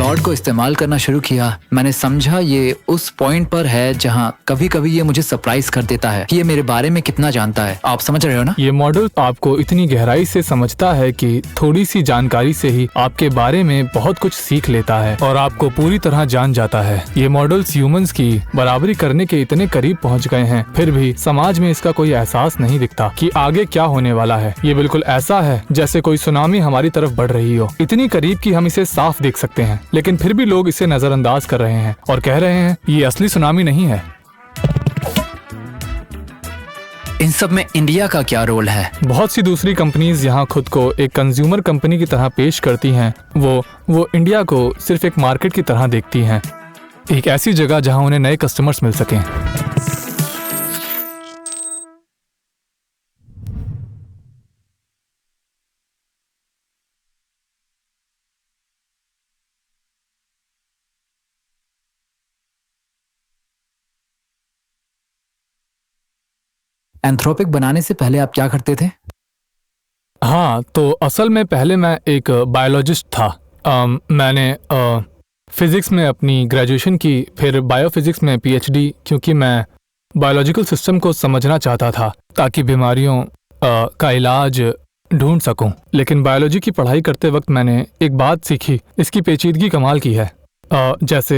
Cloud को इस्तेमाल करना शुरू किया, मैंने समझा ये उस पॉइंट पर है जहां कभी कभी ये मुझे सरप्राइज कर देता है कि ये मेरे बारे में कितना जानता है। आप समझ रहे हो ना? ये मॉडल आपको इतनी गहराई से समझता है कि थोड़ी सी जानकारी से ही आपके बारे में बहुत कुछ सीख लेता है और आपको पूरी तरह जान जाता है। ये मॉडल्स ह्यूमंस की बराबरी करने के इतने करीब पहुंच गए हैं, फिर भी समाज में इसका कोई एहसास नहीं दिखता कि आगे क्या होने वाला है। ये बिल्कुल ऐसा है जैसे कोई सुनामी हमारी तरफ बढ़ रही हो, इतनी करीब कि हम इसे साफ देख सकते हैं, लेकिन फिर भी लोग इसे नजरअंदाज कर रहे हैं और कह रहे हैं ये असली सुनामी नहीं है। इन सब में इंडिया का क्या रोल है? बहुत सी दूसरी कंपनीज यहाँ खुद को एक कंज्यूमर कंपनी की तरह पेश करती हैं। वो इंडिया को सिर्फ एक मार्केट की तरह देखती हैं, एक ऐसी जगह जहाँ उन्हें नए कस्टमर्स मिल सकें। एंथ्रोपिक बनाने से पहले आप क्या करते थे? हाँ, तो असल में पहले मैं एक बायोलॉजिस्ट था। मैंने फिजिक्स में अपनी ग्रेजुएशन की, फिर बायोफिजिक्स में पीएचडी, क्योंकि मैं बायोलॉजिकल सिस्टम को समझना चाहता था ताकि बीमारियों का इलाज ढूंढ सकूं। लेकिन बायोलॉजी की पढ़ाई करते वक्त मैंने एक बात सीखी, इसकी पेचीदगी कमाल की है। जैसे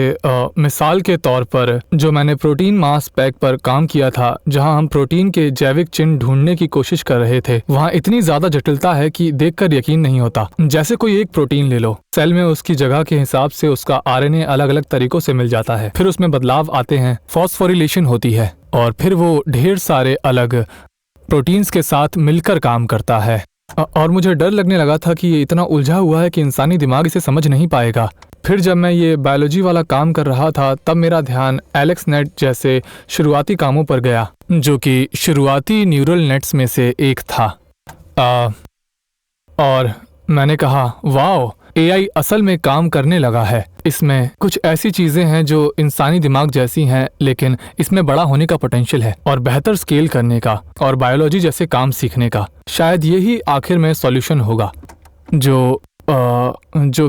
मिसाल के तौर पर जो मैंने प्रोटीन मास स्पेक पर काम किया था, जहां हम प्रोटीन के जैविक चिन्ह ढूंढने की कोशिश कर रहे थे, वहां इतनी ज्यादा जटिलता है कि देखकर यकीन नहीं होता। जैसे कोई एक प्रोटीन ले लो, सेल में उसकी जगह के हिसाब से उसका आरएनए अलग अलग तरीकों से मिल जाता है, फिर उसमें बदलाव आते हैं, फॉस्फोरिलेशन होती है और फिर वो ढेर सारे अलग प्रोटीन्स के साथ मिलकर काम करता है। और मुझे डर लगने लगा था कि ये इतना उलझा हुआ है कि इंसानी दिमाग इसे समझ नहीं पाएगा। फिर जब मैं ये बायोलॉजी वाला काम कर रहा था, तब मेरा ध्यान एलेक्सनेट जैसे शुरुआती कामों पर गया, जो कि शुरुआती न्यूरल नेट्स में से एक था। और मैंने कहा, वाओ, एआई असल में काम करने लगा है। इसमें कुछ ऐसी चीजें हैं जो इंसानी दिमाग जैसी हैं, लेकिन इसमें बड़ा होने का पोटेंशियल है और बेहतर स्केल करने का और बायोलॉजी जैसे काम सीखने का। शायद यही आखिर में सॉल्यूशन होगा जो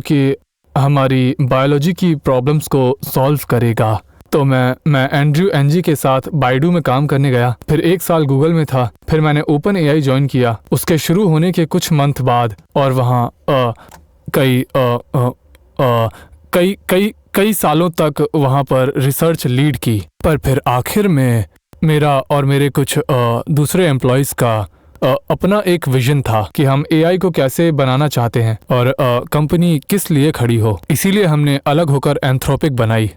कि हमारी बायोलॉजी की प्रॉब्लम्स को सॉल्व करेगा। तो मैं एंड्रयू एनजी के साथ बाइडू में काम करने गया, फिर 1 साल गूगल में था, फिर मैंने ओपन एआई ज्वाइन किया उसके शुरू होने के कुछ मंथ बाद, और वहाँ कई सालों तक वहाँ पर रिसर्च लीड की। पर फिर आखिर में मेरा और मेरे कुछ दूसरे एम्प्लॉयज़ का अपना एक विजन था कि हम एआई को कैसे बनाना चाहते हैं और कंपनी किस लिए खड़ी हो। इसीलिए हमने अलग होकर एंथ्रोपिक बनाई।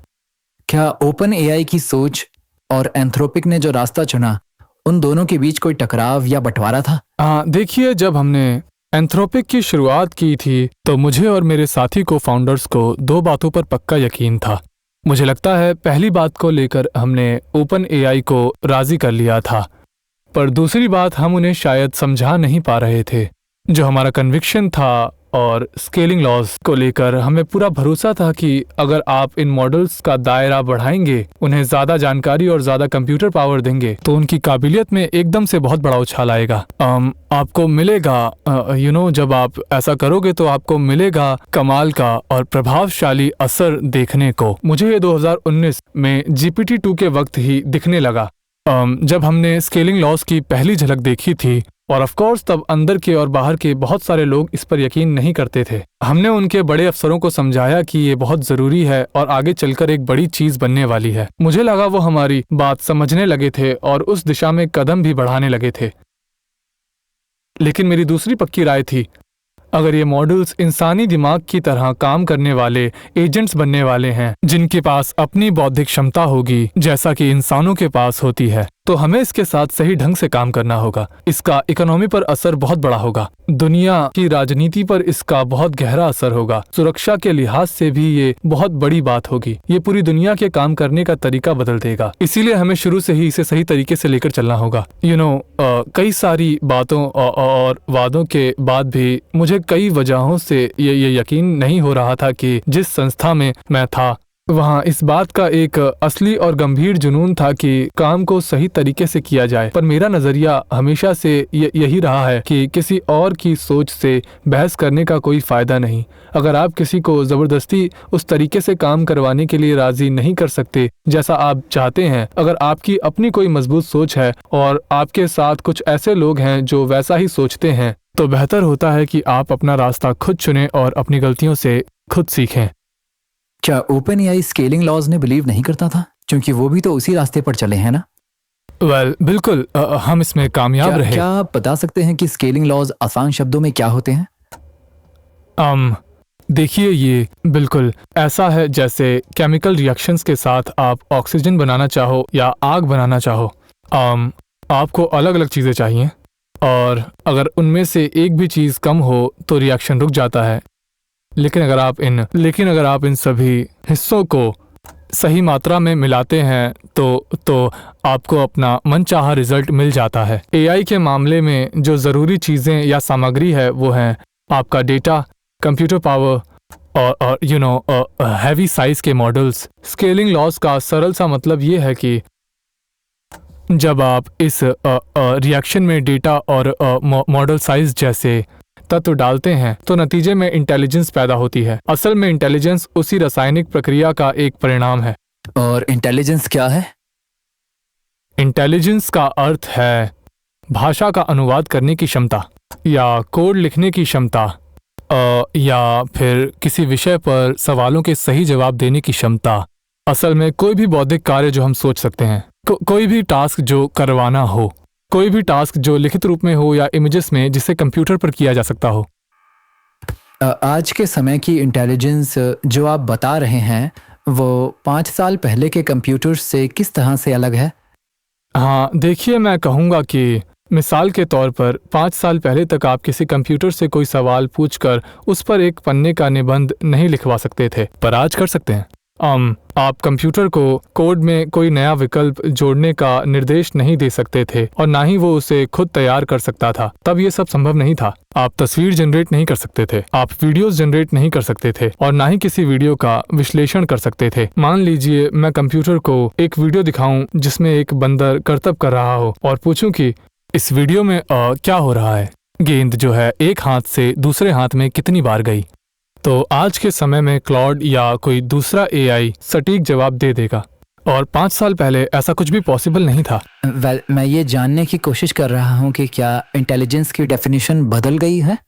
क्या ओपन एआई की सोच और एंथ्रोपिक ने जो रास्ता चुना, उन दोनों के बीच कोई टकराव या बंटवारा था? देखिए, जब हमने एंथ्रोपिक की शुरुआत की थी तो मुझे और मेरे साथी को फाउंडर्स को 2 बातों पर पक्का यकीन था। मुझे लगता है पहली बात को लेकर हमने ओपन एआई को राजी कर लिया था, पर दूसरी बात हम उन्हें शायद समझा नहीं पा रहे थे। जो हमारा कन्विक्शन था और स्केलिंग लॉज को लेकर हमें पूरा भरोसा था कि अगर आप इन मॉडल्स का दायरा बढ़ाएंगे, उन्हें ज्यादा जानकारी और ज्यादा कंप्यूटर पावर देंगे, तो उनकी काबिलियत में एकदम से बहुत बड़ा उछाल आएगा। आपको मिलेगा जब आप ऐसा करोगे तो आपको मिलेगा कमाल का और प्रभावशाली असर देखने को। मुझे ये 2019 में GPT-2 के वक्त ही दिखने लगा, जब हमने स्केलिंग लॉज की पहली झलक देखी थी। और ऑफ कोर्स तब अंदर के और बाहर के बहुत सारे लोग इस पर यकीन नहीं करते थे। हमने उनके बड़े अफसरों को समझाया कि ये बहुत जरूरी है और आगे चलकर एक बड़ी चीज बनने वाली है। मुझे लगा वो हमारी बात समझने लगे थे और उस दिशा में कदम भी बढ़ाने लगे थे। लेकिन मेरी दूसरी पक्की राय थी, अगर ये मॉडल्स इंसानी दिमाग की तरह काम करने वाले एजेंट्स बनने वाले हैं, जिनके पास अपनी बौद्धिक क्षमता होगी जैसा कि इंसानों के पास होती है, तो हमें इसके साथ सही ढंग से काम करना होगा। इसका इकोनॉमी पर असर बहुत बड़ा होगा, दुनिया की राजनीति पर इसका बहुत गहरा असर होगा, सुरक्षा के लिहाज से भी ये बहुत बड़ी बात होगी। ये पूरी दुनिया के काम करने का तरीका बदल देगा। इसीलिए हमें शुरू से ही इसे सही तरीके से लेकर चलना होगा। कई सारी बातों और वादों के बाद भी मुझे कई वजहों से ये यकीन नहीं हो रहा था कि जिस संस्था में मैं था वहाँ इस बात का एक असली और गंभीर जुनून था कि काम को सही तरीके से किया जाए। पर मेरा नज़रिया हमेशा से यही रहा है कि किसी और की सोच से बहस करने का कोई फ़ायदा नहीं। अगर आप किसी को ज़बरदस्ती उस तरीके से काम करवाने के लिए राज़ी नहीं कर सकते जैसा आप चाहते हैं, अगर आपकी अपनी कोई मजबूत सोच है और आपके साथ कुछ ऐसे लोग हैं जो वैसा ही सोचते हैं, तो बेहतर होता है कि आप अपना रास्ता खुद चुनें और अपनी गलतियों से खुद सीखें। क्या ओपन एआई स्केलिंग लॉज ने बिलीव नहीं करता था, क्योंकि वो भी तो उसी रास्ते पर चले हैं ना? बिल्कुल, हम इसमें कामयाब रहे। क्या आप बता सकते हैं कि स्केलिंग लॉज आसान शब्दों में क्या होते हैं? देखिए, ये बिल्कुल ऐसा है जैसे केमिकल रिएक्शंस के साथ आप ऑक्सीजन बनाना चाहो या आग बनाना चाहो। आपको अलग अलग चीज़ें चाहिए और अगर उनमें से एक भी चीज़ कम हो तो रिएक्शन रुक जाता है। लेकिन अगर आप इन सभी हिस्सों को सही मात्रा में मिलाते हैं तो आपको अपना मनचाहा रिजल्ट मिल जाता है। एआई के मामले में जो ज़रूरी चीज़ें या सामग्री है वो हैं आपका डेटा, कंप्यूटर पावर और हैवी साइज के मॉडल्स। स्केलिंग लॉस का सरल सा मतलब ये है कि जब आप इस रिएक्शन में डेटा और मॉडल साइज जैसे तत्व डालते हैं तो नतीजे में इंटेलिजेंस पैदा होती है। असल में इंटेलिजेंस उसी रासायनिक प्रक्रिया का एक परिणाम है। और इंटेलिजेंस क्या है? इंटेलिजेंस का अर्थ है भाषा का अनुवाद करने की क्षमता या कोड लिखने की क्षमता या फिर किसी विषय पर सवालों के सही जवाब देने की क्षमता। असल में कोई भी बौद्धिक कार्य जो हम सोच सकते हैं, कोई भी टास्क जो करवाना हो, कोई भी टास्क जो लिखित रूप में हो या इमेजेस में जिसे कंप्यूटर पर किया जा सकता हो। आज के समय की इंटेलिजेंस जो आप बता रहे हैं वो 5 साल पहले के कंप्यूटर से किस तरह से अलग है? हाँ, देखिए, मैं कहूँगा कि मिसाल के तौर पर 5 साल पहले तक आप किसी कंप्यूटर से कोई सवाल पूछकर उस पर एक पन्ने का निबंध नहीं लिखवा सकते थे, पर आज कर सकते हैं। आप कंप्यूटर को कोड में कोई नया विकल्प जोड़ने का निर्देश नहीं दे सकते थे और ना ही वो उसे खुद तैयार कर सकता था। तब ये सब संभव नहीं था। आप तस्वीर जनरेट नहीं कर सकते थे, आप वीडियोस जनरेट नहीं कर सकते थे और ना ही किसी वीडियो का विश्लेषण कर सकते थे। मान लीजिए मैं कंप्यूटर को एक वीडियो दिखाऊं जिसमें एक बंदर करतब कर रहा हो और पूछूं कि इस वीडियो में क्या हो रहा है, गेंद जो है एक हाथ से दूसरे हाथ में कितनी बार गई, तो आज के समय में क्लॉड या कोई दूसरा एआई सटीक जवाब दे देगा और 5 साल पहले ऐसा कुछ भी पॉसिबल नहीं था। मैं ये जानने की कोशिश कर रहा हूँ कि क्या इंटेलिजेंस की डेफिनेशन बदल गई है?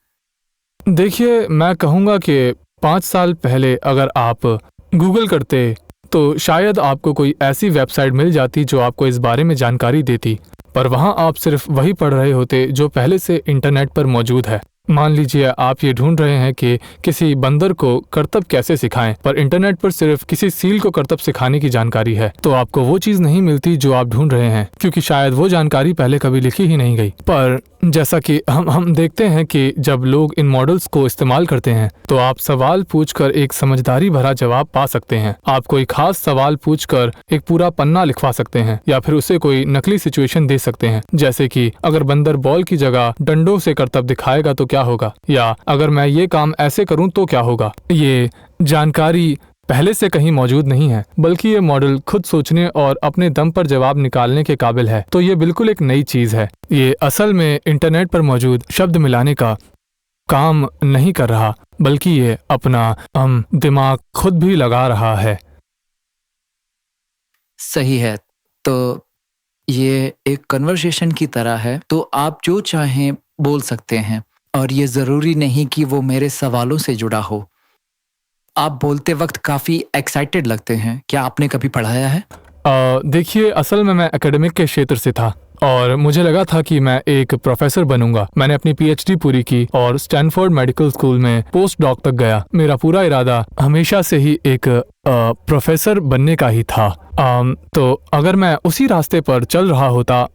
देखिए, मैं कहूँगा कि 5 साल पहले अगर आप गूगल करते तो शायद आपको कोई ऐसी वेबसाइट मिल जाती जो आपको इस बारे में जानकारी देती, पर वहाँ आप सिर्फ वही पढ़ रहे होते जो पहले से इंटरनेट पर मौजूद है। मान लीजिए आप ये ढूंढ रहे हैं कि किसी बंदर को करतब कैसे सिखाएं, पर इंटरनेट पर सिर्फ किसी सील को करतब सिखाने की जानकारी है, तो आपको वो चीज़ नहीं मिलती जो आप ढूंढ रहे हैं, क्योंकि शायद वो जानकारी पहले कभी लिखी ही नहीं गई। पर जैसा कि हम देखते हैं कि जब लोग इन मॉडल्स को इस्तेमाल करते हैं तो आप सवाल पूछकर एक समझदारी भरा जवाब पा सकते हैं। आप कोई खास सवाल पूछकर एक पूरा पन्ना लिखवा सकते हैं या फिर उसे कोई नकली सिचुएशन दे सकते हैं, जैसे कि अगर बंदर बॉल की जगह डंडों से करतब दिखाएगा तो क्या होगा, या अगर मैं ये काम ऐसे करूं तो क्या होगा। ये जानकारी पहले से कहीं मौजूद नहीं है, बल्कि ये मॉडल खुद सोचने और अपने दम पर जवाब निकालने के काबिल है। तो ये बिल्कुल एक नई चीज़ है। ये असल में इंटरनेट पर मौजूद शब्द मिलाने का काम नहीं कर रहा, बल्कि ये अपना दिमाग खुद भी लगा रहा है। सही है। तो ये एक कन्वर्सेशन की तरह है, तो आप जो चाहें बोल सकते हैं और ये ज़रूरी नहीं कि वो मेरे सवालों से जुड़ा हो। आप बोलते वक्त काफ़ी एक्साइटेड लगते हैं। क्या आपने कभी पढ़ाया है? देखिए, असल में मैं एकेडमिक के क्षेत्र से था और मुझे लगा था कि मैं एक प्रोफेसर बनूंगा। मैंने अपनी पीएचडी पूरी की और स्टैनफोर्ड मेडिकल स्कूल में पोस्ट डॉक तक गया। मेरा पूरा इरादा हमेशा से ही एक प्रोफेसर बनने का ही था। तो अगर मैं उसी रास्ते पर चल रहा होता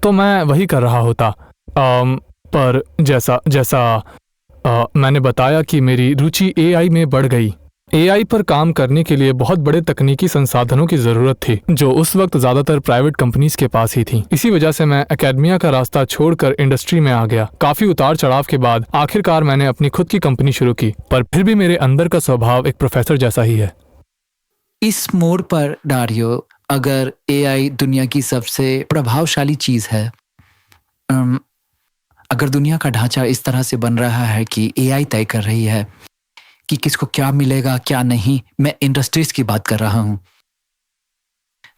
तो मैं वही कर रहा होता। पर जैसा मैंने बताया कि मेरी रुचि एआई में बढ़ गई। एआई पर काम करने के लिए बहुत बड़े तकनीकी संसाधनों की ज़रूरत थी, जो उस वक्त ज़्यादातर प्राइवेट कंपनीज के पास ही थी। इसी वजह से मैं एकेडमिया का रास्ता छोड़कर इंडस्ट्री में आ गया। काफ़ी उतार चढ़ाव के बाद आखिरकार मैंने अपनी खुद की कंपनी शुरू की, पर फिर भी मेरे अंदर का स्वभाव एक प्रोफेसर जैसा ही है। इस मोड़ पर डारियो, अगर एआई दुनिया की सबसे प्रभावशाली चीज है, अगर दुनिया का ढांचा इस तरह से बन रहा है कि एआई तय कर रही है कि किसको क्या मिलेगा क्या नहीं, मैं इंडस्ट्रीज की बात कर रहा हूं,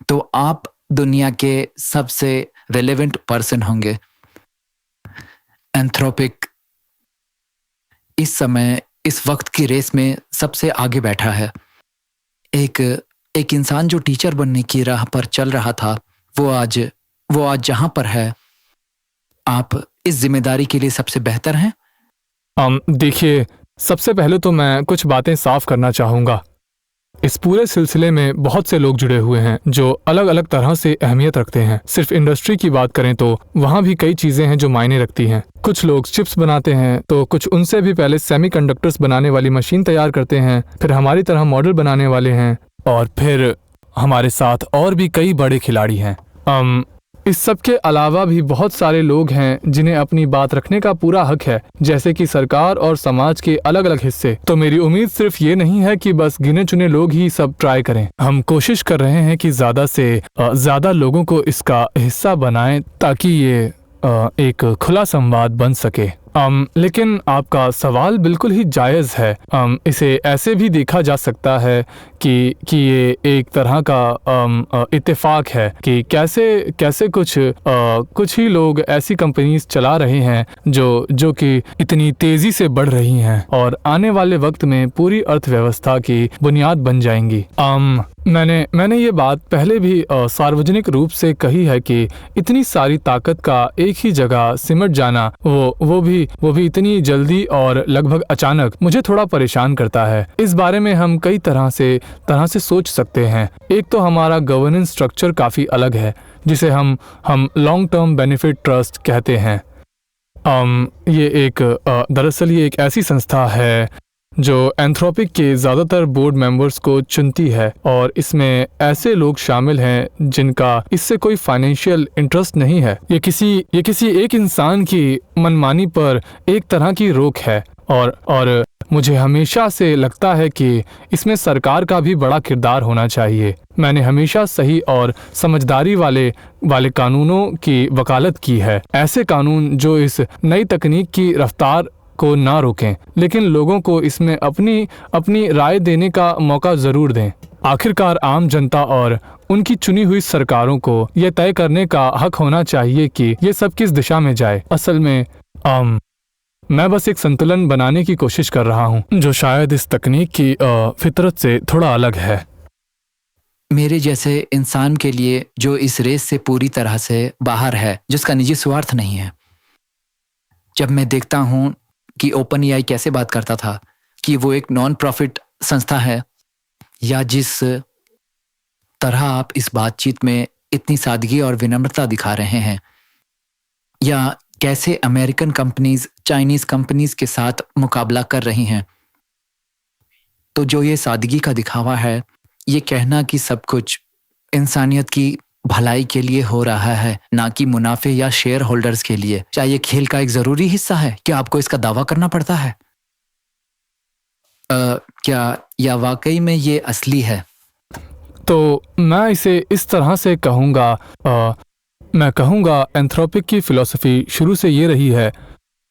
तो आप दुनिया के सबसे रेलेवेंट पर्सन होंगे। एंथ्रोपिक इस समय इस वक्त की रेस में सबसे आगे बैठा है। एक इंसान जो टीचर बनने की राह पर चल रहा था, वो आज जहां पर है, आप इस जिम्मेदारी के लिए सबसे बेहतर हैं। देखिए, सबसे पहले तो मैं कुछ बातें साफ करना चाहूँगा। इस पूरे सिलसिले में बहुत से लोग जुड़े हुए हैं जो अलग अलग तरह से अहमियत रखते हैं। सिर्फ इंडस्ट्री की बात करें तो वहाँ भी कई चीज़ें हैं जो मायने रखती हैं। कुछ लोग चिप्स बनाते हैं तो कुछ उनसे भी पहले सेमीकंडक्टर्स बनाने वाली मशीन तैयार करते हैं, फिर हमारी तरह मॉडल बनाने वाले हैं, और फिर हमारे साथ और भी कई बड़े खिलाड़ी हैं। इस सब के अलावा भी बहुत सारे लोग हैं जिन्हें अपनी बात रखने का पूरा हक है, जैसे कि सरकार और समाज के अलग अलग हिस्से। तो मेरी उम्मीद सिर्फ ये नहीं है कि बस गिने चुने लोग ही सब ट्राई करें। हम कोशिश कर रहे हैं कि ज़्यादा से ज़्यादा लोगों को इसका हिस्सा बनाएं ताकि ये एक खुला संवाद बन सके। लेकिन आपका सवाल बिल्कुल ही जायज़ है। इसे ऐसे भी देखा जा सकता है कि ये एक तरह का इत्तेफाक है कि कैसे कुछ ही लोग ऐसी कंपनीज चला रहे हैं जो कि इतनी तेज़ी से बढ़ रही हैं और आने वाले वक्त में पूरी अर्थव्यवस्था की बुनियाद बन जाएंगी। मैंने ये बात पहले भी सार्वजनिक रूप से कही है कि इतनी सारी ताकत का एक ही जगह सिमट जाना, वो भी इतनी जल्दी और लगभग अचानक, मुझे थोड़ा परेशान करता है। इस बारे में हम कई तरह से सोच सकते हैं। एक तो हमारा गवर्नेंस स्ट्रक्चर काफ़ी अलग है, जिसे हम लॉन्ग टर्म बेनिफिट ट्रस्ट कहते हैं। दरअसल ये एक ऐसी संस्था है जो एंथ्रोपिक के ज़्यादातर बोर्ड मेंबर्स को चुनती है, और इसमें ऐसे लोग शामिल हैं जिनका इससे कोई फाइनेंशियल इंटरेस्ट नहीं है। ये किसी एक इंसान की मनमानी पर एक तरह की रोक है, और मुझे हमेशा से लगता है कि इसमें सरकार का भी बड़ा किरदार होना चाहिए। मैंने हमेशा सही और समझदारी वाले कानूनों की वकालत की है, ऐसे कानून जो इस नई तकनीक की रफ्तार को ना रोकें, लेकिन लोगों को इसमें अपनी राय देने का मौका जरूर दें। आखिरकार आम जनता और उनकी चुनी हुई सरकारों को यह तय करने का हक होना चाहिए कि ये सब किस दिशा में जाए। असल में मैं बस एक संतुलन बनाने की कोशिश कर रहा हूँ, जो शायद इस तकनीक की फितरत से थोड़ा अलग है। मेरे जैसे इंसान के लिए जो इस रेस से पूरी तरह से बाहर है, जिसका निजी स्वार्थ नहीं है, जब मैं देखता हूँ कि ओपन एआई कैसे बात करता था कि वो एक नॉन प्रॉफिट संस्था है, या जिस तरह आप इस बातचीत में इतनी सादगी और विनम्रता दिखा रहे हैं, या कैसे अमेरिकन कंपनीज चाइनीज कंपनीज के साथ मुकाबला कर रही हैं, तो जो ये सादगी का दिखावा है, ये कहना कि सब कुछ इंसानियत की भलाई के लिए हो रहा है, ना कि मुनाफे या शेयर होल्डर्स के लिए, क्या ये खेल का एक जरूरी हिस्सा है? क्या आपको इसका दावा करना पड़ता है? क्या या वाकई में ये असली है? तो मैं इसे इस तरह से कहूँगा, मैं कहूँगा एंथ्रोपिक की फिलॉसफी शुरू से ये रही है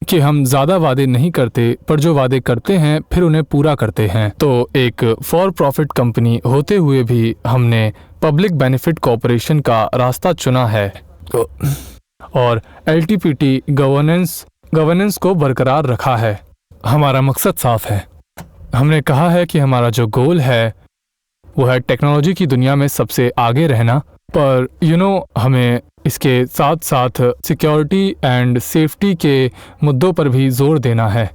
कि हम ज़्यादा वादे नहीं करते, पर जो वादे करते हैं फिर उन्हें पूरा करते हैं। तो एक फॉर प्रॉफिट कंपनी होते हुए भी हमने पब्लिक बेनिफिट कॉरपोरेशन का रास्ता चुना है, और एलटीपीटी गवर्नेंस को बरकरार रखा है। हमारा मकसद साफ है। हमने कहा है कि हमारा जो गोल है वो है टेक्नोलॉजी की दुनिया में सबसे आगे रहना, पर हमें इसके साथ साथ सिक्योरिटी एंड सेफ्टी के मुद्दों पर भी जोर देना है।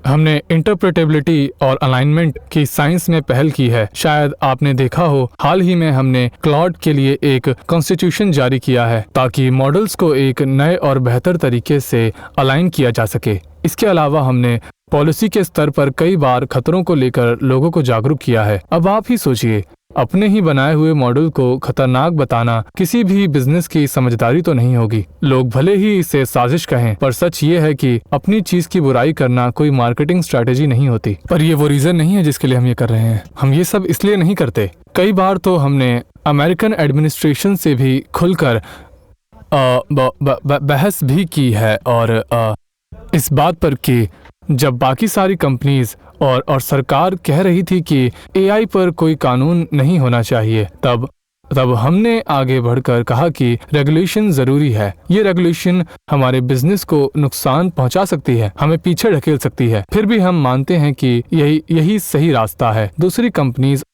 हमने इंटरप्रेटेबिलिटी और अलाइनमेंट की साइंस में पहल की है। शायद आपने देखा हो, हाल ही में हमने क्लाउड के लिए एक कॉन्स्टिट्यूशन जारी किया है ताकि मॉडल्स को एक नए और बेहतर तरीके से अलाइन किया जा सके। इसके अलावा हमने पॉलिसी के स्तर पर कई बार खतरों को लेकर लोगों को जागरूक किया है। अब आप ही सोचिए, अपने ही बनाए हुए मॉडल को खतरनाक बताना किसी भी बिजनेस की समझदारी तो नहीं होगी। लोग भले ही इसे साजिश कहें, पर सच ये है कि अपनी चीज की बुराई करना कोई मार्केटिंग स्ट्रैटेजी नहीं होती। पर ये वो रीजन नहीं है जिसके लिए हम ये कर रहे हैं। हम ये सब इसलिए नहीं करते। कई बार तो हमने अमेरिकन एडमिनिस्ट्रेशन से भी खुलकर बहस भी की है और इस बात पर कि जब बाकी सारी कंपनीज और सरकार कह रही थी कि एआई पर कोई कानून नहीं होना चाहिए, तब हमने आगे बढ़कर कहा कि रेगुलेशन जरूरी है। ये रेगुलेशन हमारे बिजनेस को नुकसान पहुंचा सकती है, हमें पीछे ढकेल सकती है, फिर भी हम मानते हैं कि यही सही रास्ता है। दूसरी कंपनीज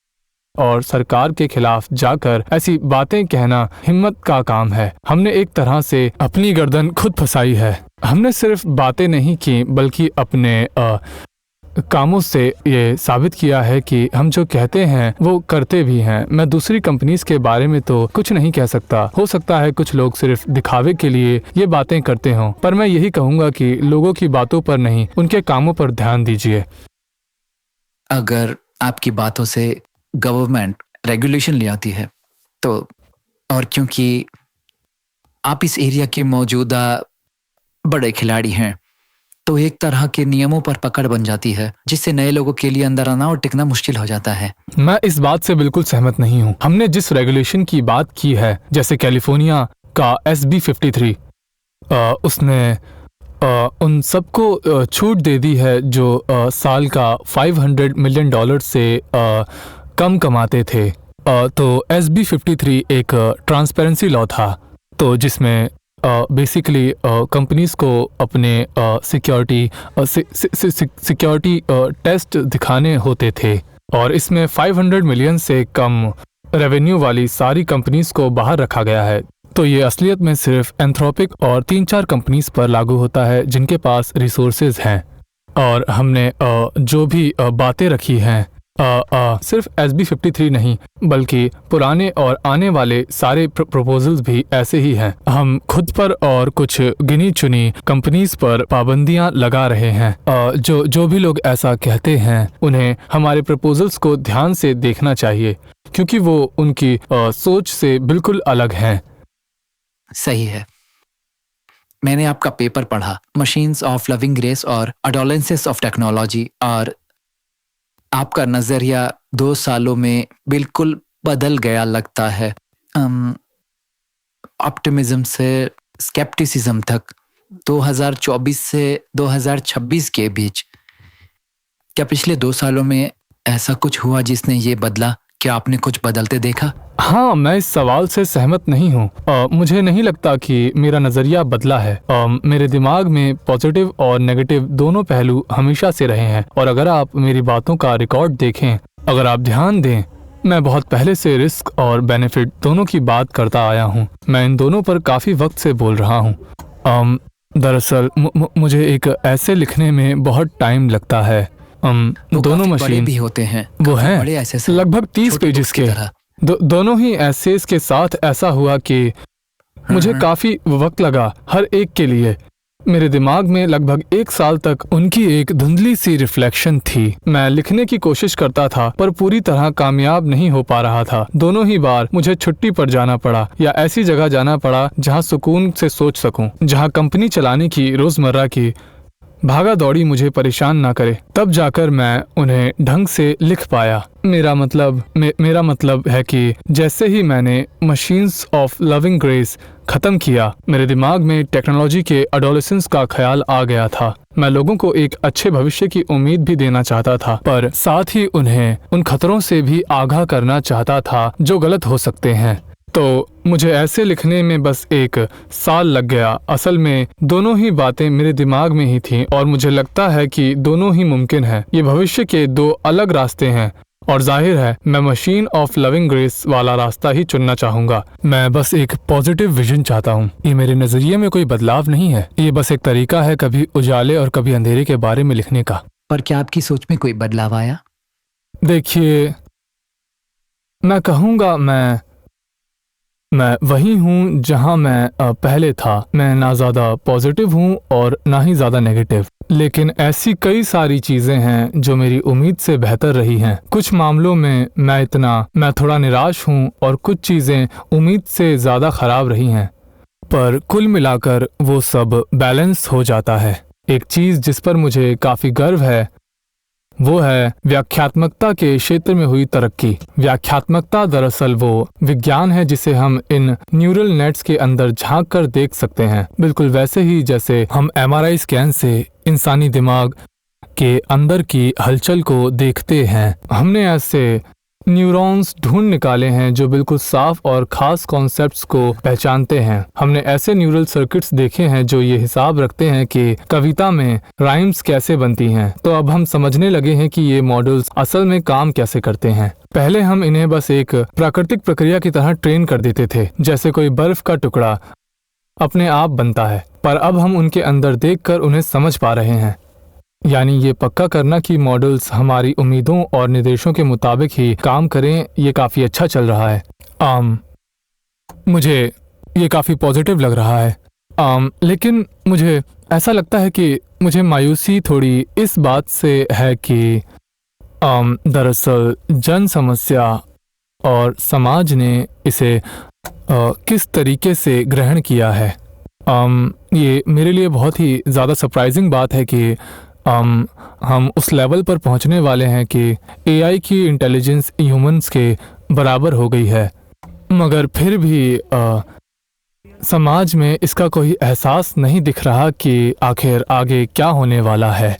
और सरकार के खिलाफ जाकर ऐसी बातें कहना हिम्मत का काम है। हमने एक तरह से अपनी गर्दन खुद फंसाई है। हमने सिर्फ बातें नहीं की बल्कि अपने कामों से ये साबित किया है कि हम जो कहते हैं वो करते भी हैं। मैं दूसरी कंपनीज के बारे में तो कुछ नहीं कह सकता। हो सकता है कुछ लोग सिर्फ दिखावे के लिए ये बातें करते हों, पर मैं यही कहूँगा कि लोगों की बातों पर नहीं, उनके कामों पर ध्यान दीजिए। अगर आपकी बातों से गवर्नमेंट रेगुलेशन ले आती है तो, और क्योंकि आप इस एरिया के मौजूदा बड़े खिलाड़ी हैं, तो एक तरह के नियमों पर पकड़ बन जाती है जिससे नए लोगों के लिए अंदर आना और टिकना मुश्किल हो जाता है। मैं इस बात से बिल्कुल सहमत नहीं हूँ। हमने जिस रेगुलेशन की बात की है, जैसे कैलिफोर्निया का SB 53, उसने उन सबको छूट दे दी है जो साल का $500 मिलियन से कम कमाते थे। तो SB 53 एक ट्रांसपेरेंसी लॉ था, तो जिसमें बेसिकली कंपनीज को अपने सिक्योरिटी टेस्ट दिखाने होते थे, और इसमें 500 मिलियन से कम रेवेन्यू वाली सारी कंपनीज को बाहर रखा गया है। तो ये असलियत में सिर्फ एंथ्रोपिक और 3-4 कंपनीज पर लागू होता है जिनके पास रिसोर्सेज हैं। और हमने जो भी बातें रखी हैं, सिर्फ SB 53 नहीं बल्कि पुराने और आने वाले सारे प्रपोजल्स भी ऐसे ही हैं। हम खुद पर और कुछ गिनी चुनी कंपनीज पर पाबंदियां लगा रहे हैं। जो भी लोग ऐसा कहते हैं उन्हें हमारे प्रपोजल्स को ध्यान से देखना चाहिए, क्योंकि वो उनकी सोच से बिल्कुल अलग हैं। सही है। मैंने आपका पेपर पढ़ा, मशीन्स ऑफ लविंग ग्रेस और अडोलेंसेस ऑफ टेक्नोलॉजी, और आपका नजरिया 2 सालों में बिल्कुल बदल गया लगता है। ऑप्टिमिज्म से स्केप्टिसिज्म तक 2024 से 2026 के बीच। क्या पिछले 2 सालों में ऐसा कुछ हुआ जिसने ये बदला? क्या आपने कुछ बदलते देखा? हाँ, मैं इस सवाल से सहमत नहीं हूँ। मुझे नहीं लगता कि मेरा नज़रिया बदला है। मेरे दिमाग में पॉजिटिव और नेगेटिव दोनों पहलू हमेशा से रहे हैं, और अगर आप मेरी बातों का रिकॉर्ड देखें, अगर आप ध्यान दें, मैं बहुत पहले से रिस्क और बेनिफिट दोनों की बात करता आया हूँ। मैं इन दोनों पर काफ़ी वक्त से बोल रहा हूँ। दरअसल मुझे एक ऐसे लिखने में बहुत टाइम लगता है। दोनों मशीन भी होते हैं, वो हैं बड़े ऐसे लगभग 30 पेजेस के। दोनों ही एसेस के साथ ऐसा हुआ कि मुझे काफी वक्त लगा हर एक के लिए। मेरे दिमाग में लगभग 1 साल तक उनकी एक धुंधली सी रिफ्लेक्शन थी। मैं लिखने की कोशिश करता था पर पूरी तरह कामयाब नहीं हो पा रहा था। दोनों ही बार मुझे छुट्टी पर जाना पड़ा या ऐसी जगह जाना पड़ा जहां सुकून से सोच सकूं, जहां कंपनी चलाने की रोजमर्रा की भागा दौड़ी मुझे परेशान ना करे। तब जाकर मैं उन्हें ढंग से लिख पाया। मेरा मतलब है कि जैसे ही मैंने मशीन्स ऑफ लविंग ग्रेस खत्म किया, मेरे दिमाग में टेक्नोलॉजी के एडोलेसेंस का ख्याल आ गया था। मैं लोगों को एक अच्छे भविष्य की उम्मीद भी देना चाहता था, पर साथ ही उन्हें उन खतरों से भी आगाह करना चाहता था जो गलत हो सकते हैं। तो मुझे ऐसे लिखने में बस 1 साल लग गया। असल में दोनों ही बातें मेरे दिमाग में ही थीं, और मुझे लगता है कि दोनों ही मुमकिन है। ये भविष्य के 2 अलग रास्ते हैं, और जाहिर है मैं मशीन ऑफ लविंग ग्रेस वाला रास्ता ही चुनना चाहूँगा। मैं बस एक पॉजिटिव विजन चाहता हूँ। ये मेरे नज़रिए में कोई बदलाव नहीं है, ये बस एक तरीका है कभी उजाले और कभी अंधेरे के बारे में लिखने का। पर क्या आपकी सोच में कोई बदलाव आया? देखिए, मैं कहूँगा मैं वही हूँ जहाँ मैं पहले था। मैं ना ज़्यादा पॉजिटिव हूँ और ना ही ज़्यादा नेगेटिव। लेकिन ऐसी कई सारी चीजें हैं जो मेरी उम्मीद से बेहतर रही हैं। कुछ मामलों में मैं थोड़ा निराश हूँ और कुछ चीजें उम्मीद से ज्यादा खराब रही हैं, पर कुल मिलाकर वो सब बैलेंस हो जाता है। एक चीज जिस पर मुझे काफी गर्व है वो है व्याख्यात्मकता के क्षेत्र में हुई तरक्की। व्याख्यात्मकता दरअसल वो विज्ञान है जिसे हम इन न्यूरल नेट्स के अंदर झांक कर देख सकते हैं, बिल्कुल वैसे ही जैसे हम MRI स्कैन से इंसानी दिमाग के अंदर की हलचल को देखते हैं। हमने ऐसे न्यूरॉन्स ढूंढ निकाले हैं जो बिल्कुल साफ और खास कॉन्सेप्ट्स को पहचानते हैं। हमने ऐसे न्यूरल सर्किट्स देखे हैं जो ये हिसाब रखते हैं कि कविता में राइम्स कैसे बनती हैं। तो अब हम समझने लगे हैं कि ये मॉडल्स असल में काम कैसे करते हैं। पहले हम इन्हें बस एक प्राकृतिक प्रक्रिया की तरह ट्रेन कर देते थे, जैसे कोई बर्फ का टुकड़ा अपने आप बनता है, पर अब हम उनके अंदर देखकर उन्हें समझ पा रहे हैं। यानी ये पक्का करना कि मॉडल्स हमारी उम्मीदों और निर्देशों के मुताबिक ही काम करें, ये काफ़ी अच्छा चल रहा है। मुझे ये काफ़ी पॉजिटिव लग रहा है। लेकिन मुझे ऐसा लगता है कि मुझे मायूसी थोड़ी इस बात से है कि दरअसल जन समस्या और समाज ने इसे किस तरीके से ग्रहण किया है। ये मेरे लिए बहुत ही ज़्यादा सरप्राइजिंग बात है कि हम उस लेवल पर पहुंचने वाले हैं कि AI की इंटेलिजेंस ह्यूमंस के बराबर हो गई है, मगर फिर भी समाज में इसका कोई एहसास नहीं दिख रहा कि आखिर आगे क्या होने वाला है।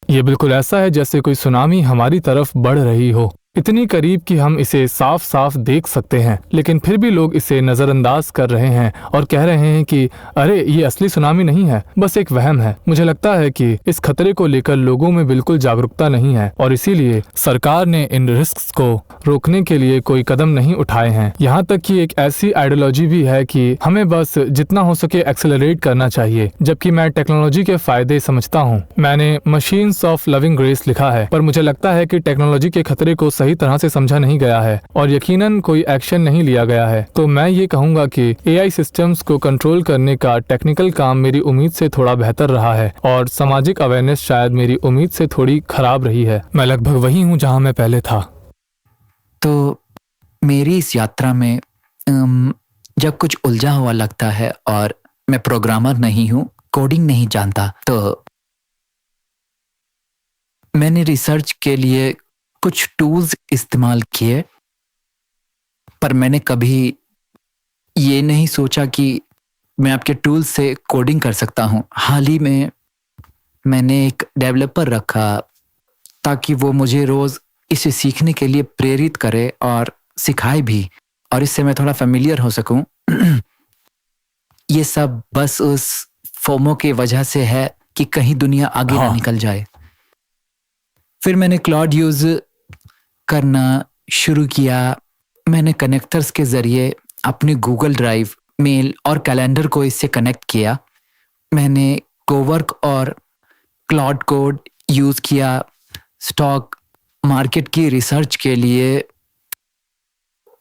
ये बिल्कुल ऐसा है जैसे कोई सुनामी हमारी तरफ बढ़ रही हो, इतनी करीब कि हम इसे साफ साफ देख सकते हैं, लेकिन फिर भी लोग इसे नज़रअंदाज कर रहे हैं और कह रहे हैं कि अरे ये असली सुनामी नहीं है, बस एक वहम है। मुझे लगता है कि इस खतरे को लेकर लोगों में बिल्कुल जागरूकता नहीं है और इसीलिए सरकार ने इन रिस्क को रोकने के लिए कोई कदम नहीं उठाए हैं। यहाँ तक कि एक ऐसी आइडियोलॉजी भी है कि हमें बस जितना हो सके एक्सेलरेट करना चाहिए, जबकि मैं टेक्नोलॉजी के फायदे समझता हूँ। मैंने मशीन्स ऑफ लविंग ग्रेस लिखा है, पर मुझे लगता है कि टेक्नोलॉजी के खतरे को सही तरह से समझा नहीं गया है और यकीनन कोई एक्शन नहीं लिया गया है। तो मैं ये कहूँगा कि AI सिस्टम्स को कंट्रोल करने का टेक्निकल काम मेरी उम्मीद से थोड़ा बेहतर रहा है और सामाजिक अवेयरनेस शायद मेरी उम्मीद से थोड़ी खराब रही है। मैं लगभग वही हूँ जहाँ मैं पहले था। तो मेरी इस यात्रा में जब कुछ उलझा हुआ लगता है और मैं प्रोग्रामर नहीं हूँ, कोडिंग नहीं जानता, तो मैंने रिसर्च के लिए कुछ टूल्स इस्तेमाल किए, पर मैंने कभी ये नहीं सोचा कि मैं आपके टूल्स से कोडिंग कर सकता हूँ। हाल ही में मैंने एक डेवलपर रखा ताकि वो मुझे रोज़ इसे सीखने के लिए प्रेरित करे और सिखाए भी, और इससे मैं थोड़ा फेमिलियर हो सकूं। ये सब बस उस फोमो की वजह से है कि कहीं दुनिया आगे ना निकल जाए। फिर मैंने क्लाउड यूज़ करना शुरू किया। मैंने कनेक्टर्स के ज़रिए अपने गूगल ड्राइव, मेल और कैलेंडर को इससे कनेक्ट किया। मैंने कोवर्क और क्लाउड कोड यूज़ किया स्टॉक मार्केट की रिसर्च के लिए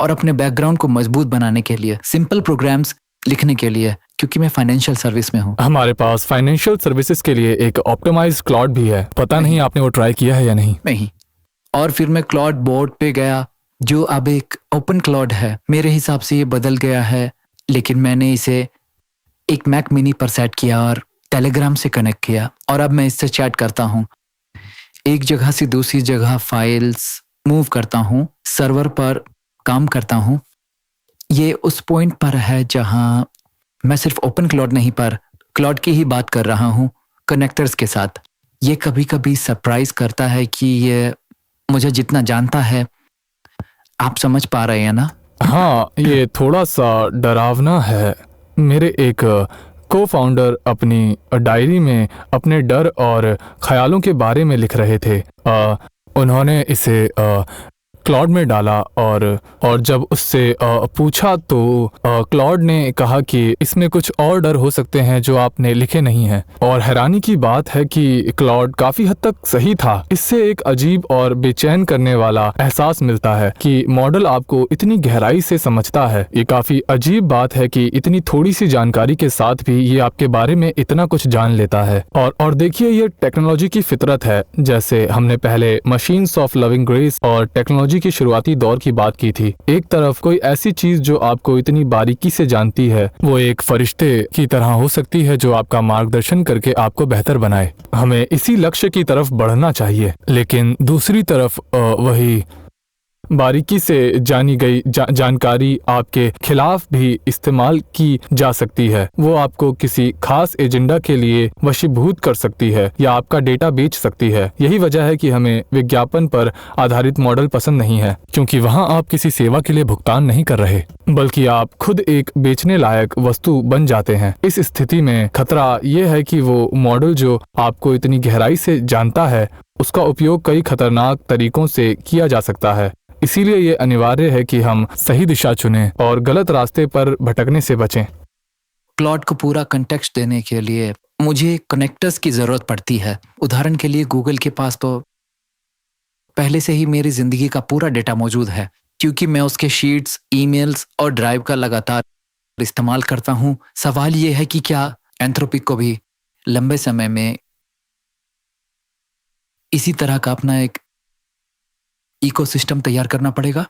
और अपने बैकग्राउंड को मजबूत बनाने के लिए, सिंपल प्रोग्राम्स लिखने के लिए, क्योंकि मैं फाइनेंशियल सर्विस में हूँ। हमारे पास फाइनेंशियल सर्विसेज के लिए एक ऑप्टिमाइज्ड क्लाउड भी है। पता नहीं आपने वो ट्राई किया है या नहीं? नहीं। और फिर मैं क्लाउड बोर्ड पे गया जो अब एक ओपन क्लाउड है। मेरे हिसाब से ये बदल गया है, लेकिन मैंने इसे एक मैक मिनी पर सेट किया और टेलीग्राम से कनेक्ट किया और अब मैं इससे चैट करता हूँ। एक जगह से दूसरी जगह फाइल्स मूव करता हूँ, सर्वर पर काम करता हूँ। ये उस पॉइंट पर है जहाँ मैं सिर्फ ओपन क्लाउड नहीं पर क्लाउड की ही बात कर रहा हूँ कनेक्टर्स के साथ। ये कभी कभी सरप्राइज करता है कि ये मुझे जितना जानता है। आप समझ पा रहे हैं ना? हाँ, ये थोड़ा सा डरावना है। मेरे एक को फाउंडर अपनी डायरी में अपने डर और ख्यालों के बारे में लिख रहे थे। उन्होंने इसे क्लॉड में डाला और जब उससे पूछा तो क्लॉड ने कहा कि इसमें कुछ और डर हो सकते हैं जो आपने लिखे नहीं हैं। और हैरानी की बात है कि क्लॉड काफी हद तक सही था। इससे एक अजीब और बेचैन करने वाला एहसास मिलता है कि मॉडल आपको इतनी गहराई से समझता है। ये काफी अजीब बात है कि इतनी थोड़ी सी जानकारी के साथ भी ये आपके बारे में इतना कुछ जान लेता है। और देखिए, ये टेक्नोलॉजी की फितरत है। जैसे हमने पहले मशीन्स ऑफ लविंग ग्रेस और टेक्नोलॉजी की शुरुआती दौर की बात की थी। एक तरफ कोई ऐसी चीज जो आपको इतनी बारीकी से जानती है, वो एक फरिश्ते की तरह हो सकती है जो आपका मार्गदर्शन करके आपको बेहतर बनाए। हमें इसी लक्ष्य की तरफ बढ़ना चाहिए, लेकिन दूसरी तरफ वही बारीकी से जानी गई जानकारी आपके खिलाफ भी इस्तेमाल की जा सकती है। वो आपको किसी खास एजेंडा के लिए वशीभूत कर सकती है या आपका डेटा बेच सकती है। यही वजह है कि हमें विज्ञापन पर आधारित मॉडल पसंद नहीं है, क्योंकि वहाँ आप किसी सेवा के लिए भुगतान नहीं कर रहे, बल्कि आप खुद एक बेचने लायक वस्तु बन जाते हैं। इस स्थिति में खतरा ये है कि वो मॉडल जो आपको इतनी गहराई से जानता है, उसका उपयोग कई खतरनाक तरीकों से किया जा सकता है। इसीलिए ये अनिवार्य है कि हम सही दिशा चुनें और गलत रास्ते पर भटकने से बचें। क्लॉड को पूरा कंटेक्स्ट देने के लिए मुझे कनेक्टर्स की ज़रूरत पड़ती है। उदाहरण के लिए गूगल के पास तो पहले से ही मेरी ज़िंदगी का पूरा डेटा मौजूद है, क्योंकि मैं उसके शीट्स, ईमेल्स और ड्राइव का लगातार इस्तेमाल करता हूँ। सवाल ये है कि क्या एंथ्रोपिक को भी लंबे समय में इसी तरह का अपना एक इकोसिस्टम तैयार करना पड़ेगा?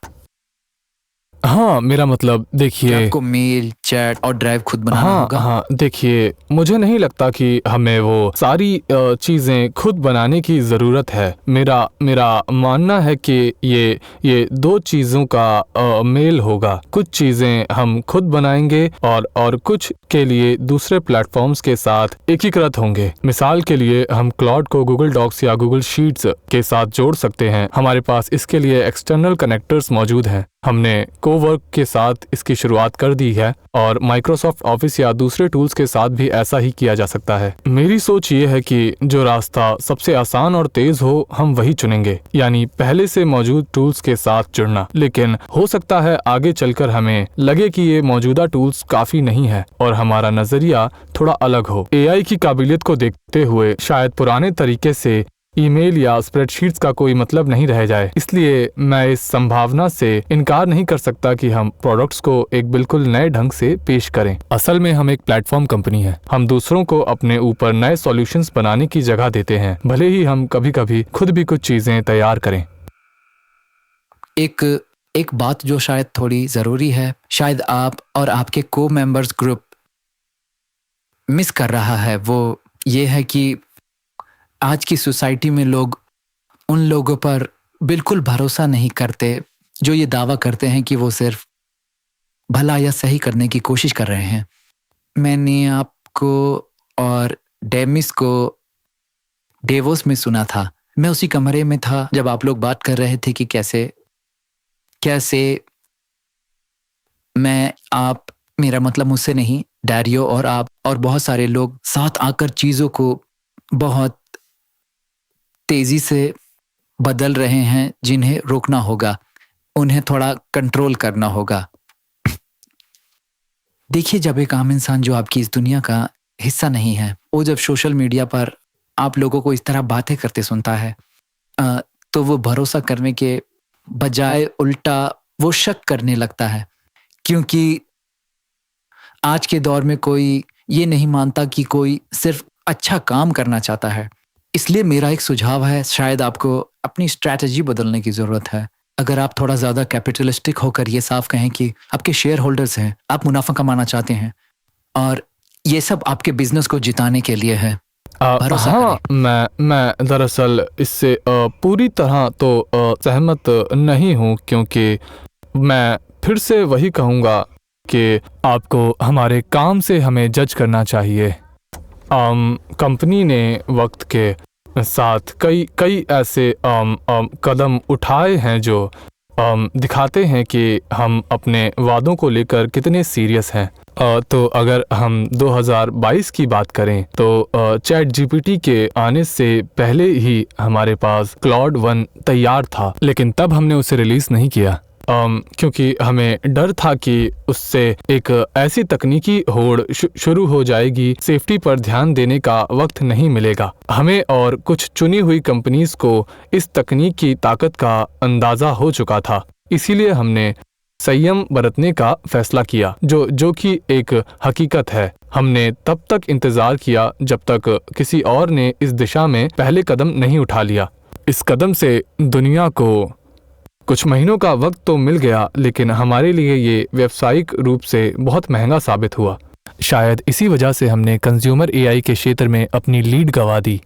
हाँ, मेरा मतलब क्या देखिए, आपको मेल, चैट और ड्राइव खुद बनाना होगा? हाँ, देखिए, मुझे नहीं लगता कि हमें वो सारी चीज़ें खुद बनाने की ज़रूरत है। मेरा मानना है कि ये दो चीज़ों का मेल होगा। कुछ चीज़ें हम खुद बनाएंगे और कुछ के लिए दूसरे प्लेटफॉर्म्स के साथ एकीकृत होंगे। मिसाल के लिए, हम क्लॉड को गूगल डॉक्स या गूगल शीट्स के साथ जोड़ सकते हैं। हमारे पास इसके लिए एक्सटर्नल कनेक्टर्स मौजूद हैं। हमने कोवर्क के साथ इसकी शुरुआत कर दी है और माइक्रोसॉफ्ट ऑफिस या दूसरे टूल्स के साथ भी ऐसा ही किया जा सकता है। मेरी सोच ये है कि जो रास्ता सबसे आसान और तेज हो, हम वही चुनेंगे, यानी पहले से मौजूद टूल्स के साथ जुड़ना। लेकिन हो सकता है आगे चलकर हमें लगे कि ये मौजूदा टूल्स काफी नहीं है और हमारा नजरिया थोड़ा अलग हो। एआई की काबिलियत को देखते हुए शायद पुराने तरीके से ईमेल या स्प्रेडशीट्स का कोई मतलब नहीं रह जाए। इसलिए मैं इस संभावना से इनकार नहीं कर सकता कि हम प्रोडक्ट्स को एक बिल्कुल नए ढंग से पेश करें। असल में हम एक प्लेटफॉर्म कंपनी है। हम दूसरों को अपने ऊपर नए सॉल्यूशंस बनाने की जगह देते हैं, भले ही हम कभी-कभी खुद भी कुछ चीजें तैयार करें। एक बात जो शायद थोड़ी ज़रूरी है, शायद आप और आपके को मेंबर्स ग्रुप मिस कर रहा है, वो ये है कि आज की सोसाइटी में लोग उन लोगों पर बिल्कुल भरोसा नहीं करते जो ये दावा करते हैं कि वो सिर्फ भला या सही करने की कोशिश कर रहे हैं। मैंने आपको और डेमिस को डेवोस में सुना था। मैं उसी कमरे में था जब आप लोग बात कर रहे थे कि कैसे मेरा मतलब मुझसे नहीं, डैरियो और आप और बहुत सारे लोग साथ आकर चीज़ों को बहुत तेजी से बदल रहे हैं, जिन्हें रोकना होगा, उन्हें थोड़ा कंट्रोल करना होगा। देखिए, जब एक आम इंसान जो आपकी इस दुनिया का हिस्सा नहीं है, वो जब सोशल मीडिया पर आप लोगों को इस तरह बातें करते सुनता है, तो वो भरोसा करने के बजाय उल्टा वो शक करने लगता है, क्योंकि आज के दौर में कोई ये नहीं मानता कि कोई सिर्फ अच्छा काम करना चाहता है। इसलिए मेरा एक सुझाव है, शायद आपको अपनी स्ट्रैटेजी बदलने की ज़रूरत है। अगर आप थोड़ा ज़्यादा कैपिटलिस्टिक होकर ये साफ कहें कि आपके शेयर होल्डर्स हैं, आप मुनाफा कमाना चाहते हैं और ये सब आपके बिजनेस को जिताने के लिए है, भरोसा हाँ, करें। मैं दरअसल इससे पूरी तरह तो सहमत नहीं हूँ, क्योंकि मैं फिर से वही कहूँगा कि आपको हमारे काम से हमें जज करना चाहिए। कंपनी ने वक्त के साथ कई ऐसे कदम उठाए हैं जो दिखाते हैं कि हम अपने वादों को लेकर कितने सीरियस हैं। तो अगर हम 2022 की बात करें तो चैट जीपीटी के आने से पहले ही हमारे पास क्लॉड 1 तैयार था, लेकिन तब हमने उसे रिलीज़ नहीं किया क्योंकि हमें डर था कि उससे एक ऐसी तकनीकी होड़ शुरू हो जाएगी, सेफ्टी पर ध्यान देने का वक्त नहीं मिलेगा। हमें और कुछ चुनी हुई कंपनीज को इस तकनीक की ताकत का अंदाज़ा हो चुका था, इसीलिए हमने संयम बरतने का फैसला किया, जो कि एक हकीकत है। हमने तब तक इंतज़ार किया जब तक किसी और ने इस दिशा में पहले कदम नहीं उठा लिया। इस कदम से दुनिया को कुछ महीनों का वक्त तो मिल गया, लेकिन हमारे लिए ये व्यावसायिक रूप से बहुत महंगा साबित हुआ। शायद इसी वजह से हमने कंज्यूमर एआई के क्षेत्र में अपनी लीड गंवा दी।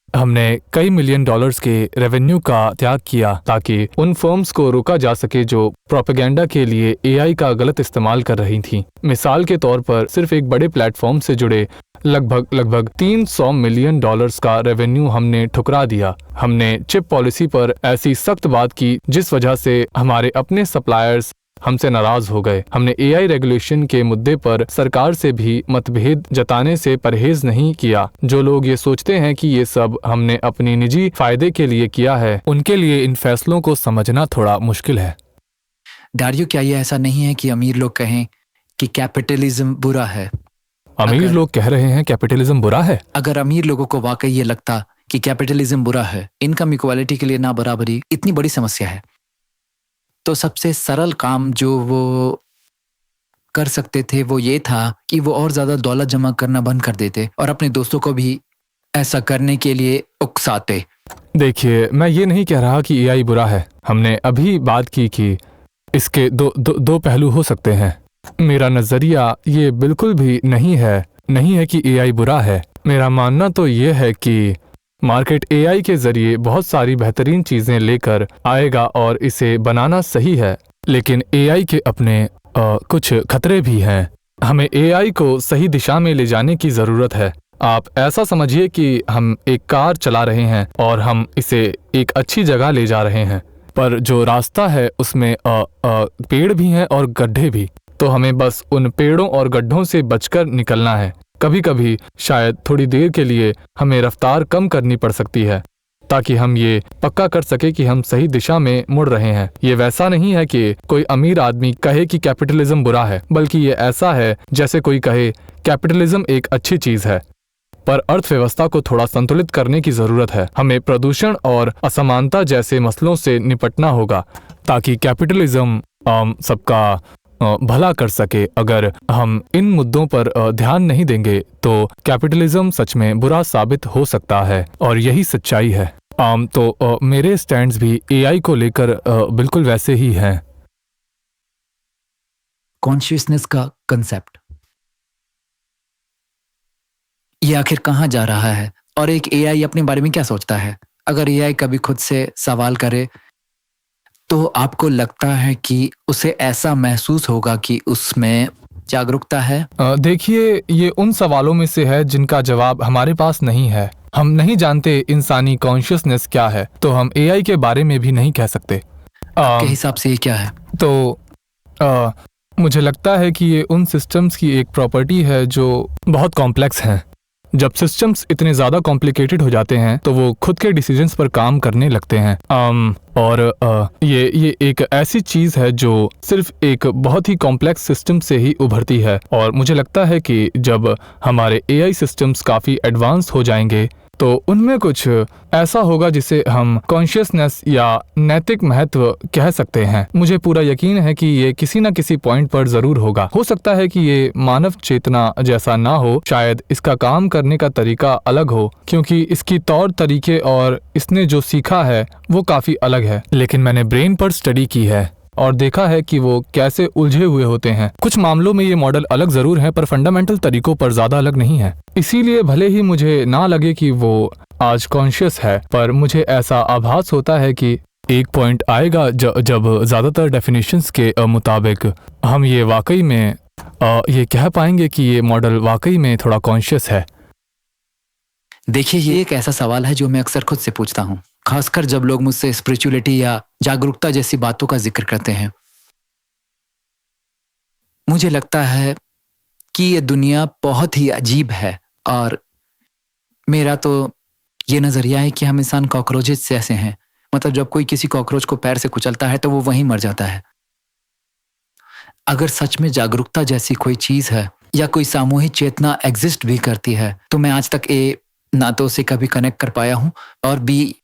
हमने कई मिलियन डॉलर्स के रेवेन्यू का त्याग किया ताकि उन फर्म्स को रोका जा सके जो प्रोपेगेंडा के लिए एआई का गलत इस्तेमाल कर रही थीं। मिसाल के तौर पर सिर्फ एक बड़े प्लेटफॉर्म से जुड़े लगभग 300 मिलियन डॉलर्स का रेवेन्यू हमने ठुकरा दिया। हमने चिप पॉलिसी पर ऐसी सख्त बात की जिस वजह से हमारे अपने सप्लायर्स हमसे नाराज हो गए। हमने एआई रेगुलेशन के मुद्दे पर सरकार से भी मतभेद जताने से परहेज नहीं किया। जो लोग ये सोचते हैं कि ये सब हमने अपनी निजी फायदे के लिए किया है, उनके लिए इन फैसलों को समझना थोड़ा मुश्किल है। डारियो, क्या ये ऐसा नहीं है कि अमीर लोग कहें कि कैपिटलिज्म बुरा है? अमीर लोग कह रहे हैं कैपिटलिज्म बुरा है? अगर अमीर लोगों को वाकई ये लगता कि कैपिटलिज्म बुरा है, इनकम इक्वालिटी के लिए ना बराबरी इतनी बड़ी समस्या है, तो सबसे सरल काम जो वो कर सकते थे वो ये था कि वो और ज्यादा दौलत जमा करना बंद कर देते और अपने दोस्तों को भी ऐसा करने के लिए उकसाते। देखिए, मैं ये नहीं कह रहा कि एआई बुरा है। हमने अभी बात की कि इसके दो पहलू हो सकते हैं। मेरा नजरिया ये बिल्कुल भी नहीं है कि एआई बुरा है। मेरा मानना तो ये है कि मार्केट एआई के जरिए बहुत सारी बेहतरीन चीजें लेकर आएगा और इसे बनाना सही है, लेकिन एआई के अपने कुछ खतरे भी हैं। हमें एआई को सही दिशा में ले जाने की जरूरत है। आप ऐसा समझिए कि हम एक कार चला रहे हैं और हम इसे एक अच्छी जगह ले जा रहे हैं, पर जो रास्ता है उसमें पेड़ भी हैं और गड्ढे भी। तो हमें बस उन पेड़ों और गड्ढों से बचकर निकलना है। कभी कभी शायद थोड़ी देर के लिए हमें रफ्तार कम करनी पड़ सकती है ताकि हम ये पक्का कर सके कि हम सही दिशा में मुड़ रहे हैं। ये वैसा नहीं है कि कोई अमीर आदमी कहे कि कैपिटलिज्म बुरा है, बल्कि ये ऐसा है जैसे कोई कहे कैपिटलिज्म एक अच्छी चीज है, पर अर्थव्यवस्था को थोड़ा संतुलित करने की जरूरत है। हमें प्रदूषण और असमानता जैसे मसलों से निपटना होगा ताकि कैपिटलिज्म सबका भला कर सके। अगर हम इन मुद्दों पर ध्यान नहीं देंगे तो कैपिटलिज्म सच में बुरा साबित हो सकता है, और यही सच्चाई है। तो मेरे स्टैंड्स भी एआई को लेकर बिल्कुल वैसे ही हैं। कॉन्शियसनेस का कंसेप्ट ये आखिर कहाँ जा रहा है, और एक एआई अपने बारे में क्या सोचता है? अगर एआई कभी खुद से सवाल करे तो आपको लगता है कि उसे ऐसा महसूस होगा कि उसमें जागरूकता है? देखिए, ये उन सवालों में से है जिनका जवाब हमारे पास नहीं है। हम नहीं जानते इंसानी कॉन्शियसनेस क्या है, तो हम एआई के बारे में भी नहीं कह सकते। आपके हिसाब से ये क्या है? तो मुझे लगता है कि ये उन सिस्टम्स की एक प्रॉपर्टी है जो बहुत कॉम्प्लेक्स हैं। जब सिस्टम्स इतने ज़्यादा कॉम्प्लिकेटेड हो जाते हैं तो वो खुद के डिसीजंस पर काम करने लगते हैं। और ये एक ऐसी चीज़ है जो सिर्फ एक बहुत ही कॉम्प्लेक्स सिस्टम से ही उभरती है, और मुझे लगता है कि जब हमारे एआई सिस्टम्स काफ़ी एडवांस हो जाएंगे तो उनमें कुछ ऐसा होगा जिसे हम कॉन्शियसनेस या नैतिक महत्व कह सकते हैं। मुझे पूरा यकीन है कि ये किसी न किसी पॉइंट पर जरूर होगा। हो सकता है कि ये मानव चेतना जैसा ना हो, शायद इसका काम करने का तरीका अलग हो, क्योंकि इसकी तौर तरीके और इसने जो सीखा है वो काफी अलग है। लेकिन मैंने ब्रेन पर स्टडी की है और देखा है कि वो कैसे उलझे हुए होते हैं। कुछ मामलों में ये मॉडल अलग जरूर है, पर फंडामेंटल तरीकों पर ज्यादा अलग नहीं है। इसीलिए भले ही मुझे ना लगे कि वो आज कॉन्शियस है, पर मुझे ऐसा आभास होता है कि एक पॉइंट आएगा जब ज्यादातर डेफिनेशंस के मुताबिक हम ये वाकई में ये कह पाएंगे कि ये मॉडल वाकई में थोड़ा कॉन्शियस है। देखिए, ये एक ऐसा सवाल है जो मैं अक्सर खुद से पूछता हूँ। खासकर जब लोग मुझसे स्पिरिचुअलिटी या जागरूकता जैसी बातों का जिक्र करते हैं। मुझे लगता है कि ये दुनिया बहुत ही अजीब है और मेरा तो ये नज़रिया है कि हम इंसान कॉकरोचेस जैसे हैं। मतलब जब कोई किसी कॉकरोच को पैर से कुचलता है तो वो वहीं मर जाता है। अगर सच में जागरूकता जैसी कोई चीज़ है या कोई सामूहिक चेतना एग्जिस्ट भी करती है तो मैं आज तक ना तो उसे कभी कनेक्ट कर पाया हूँ और बी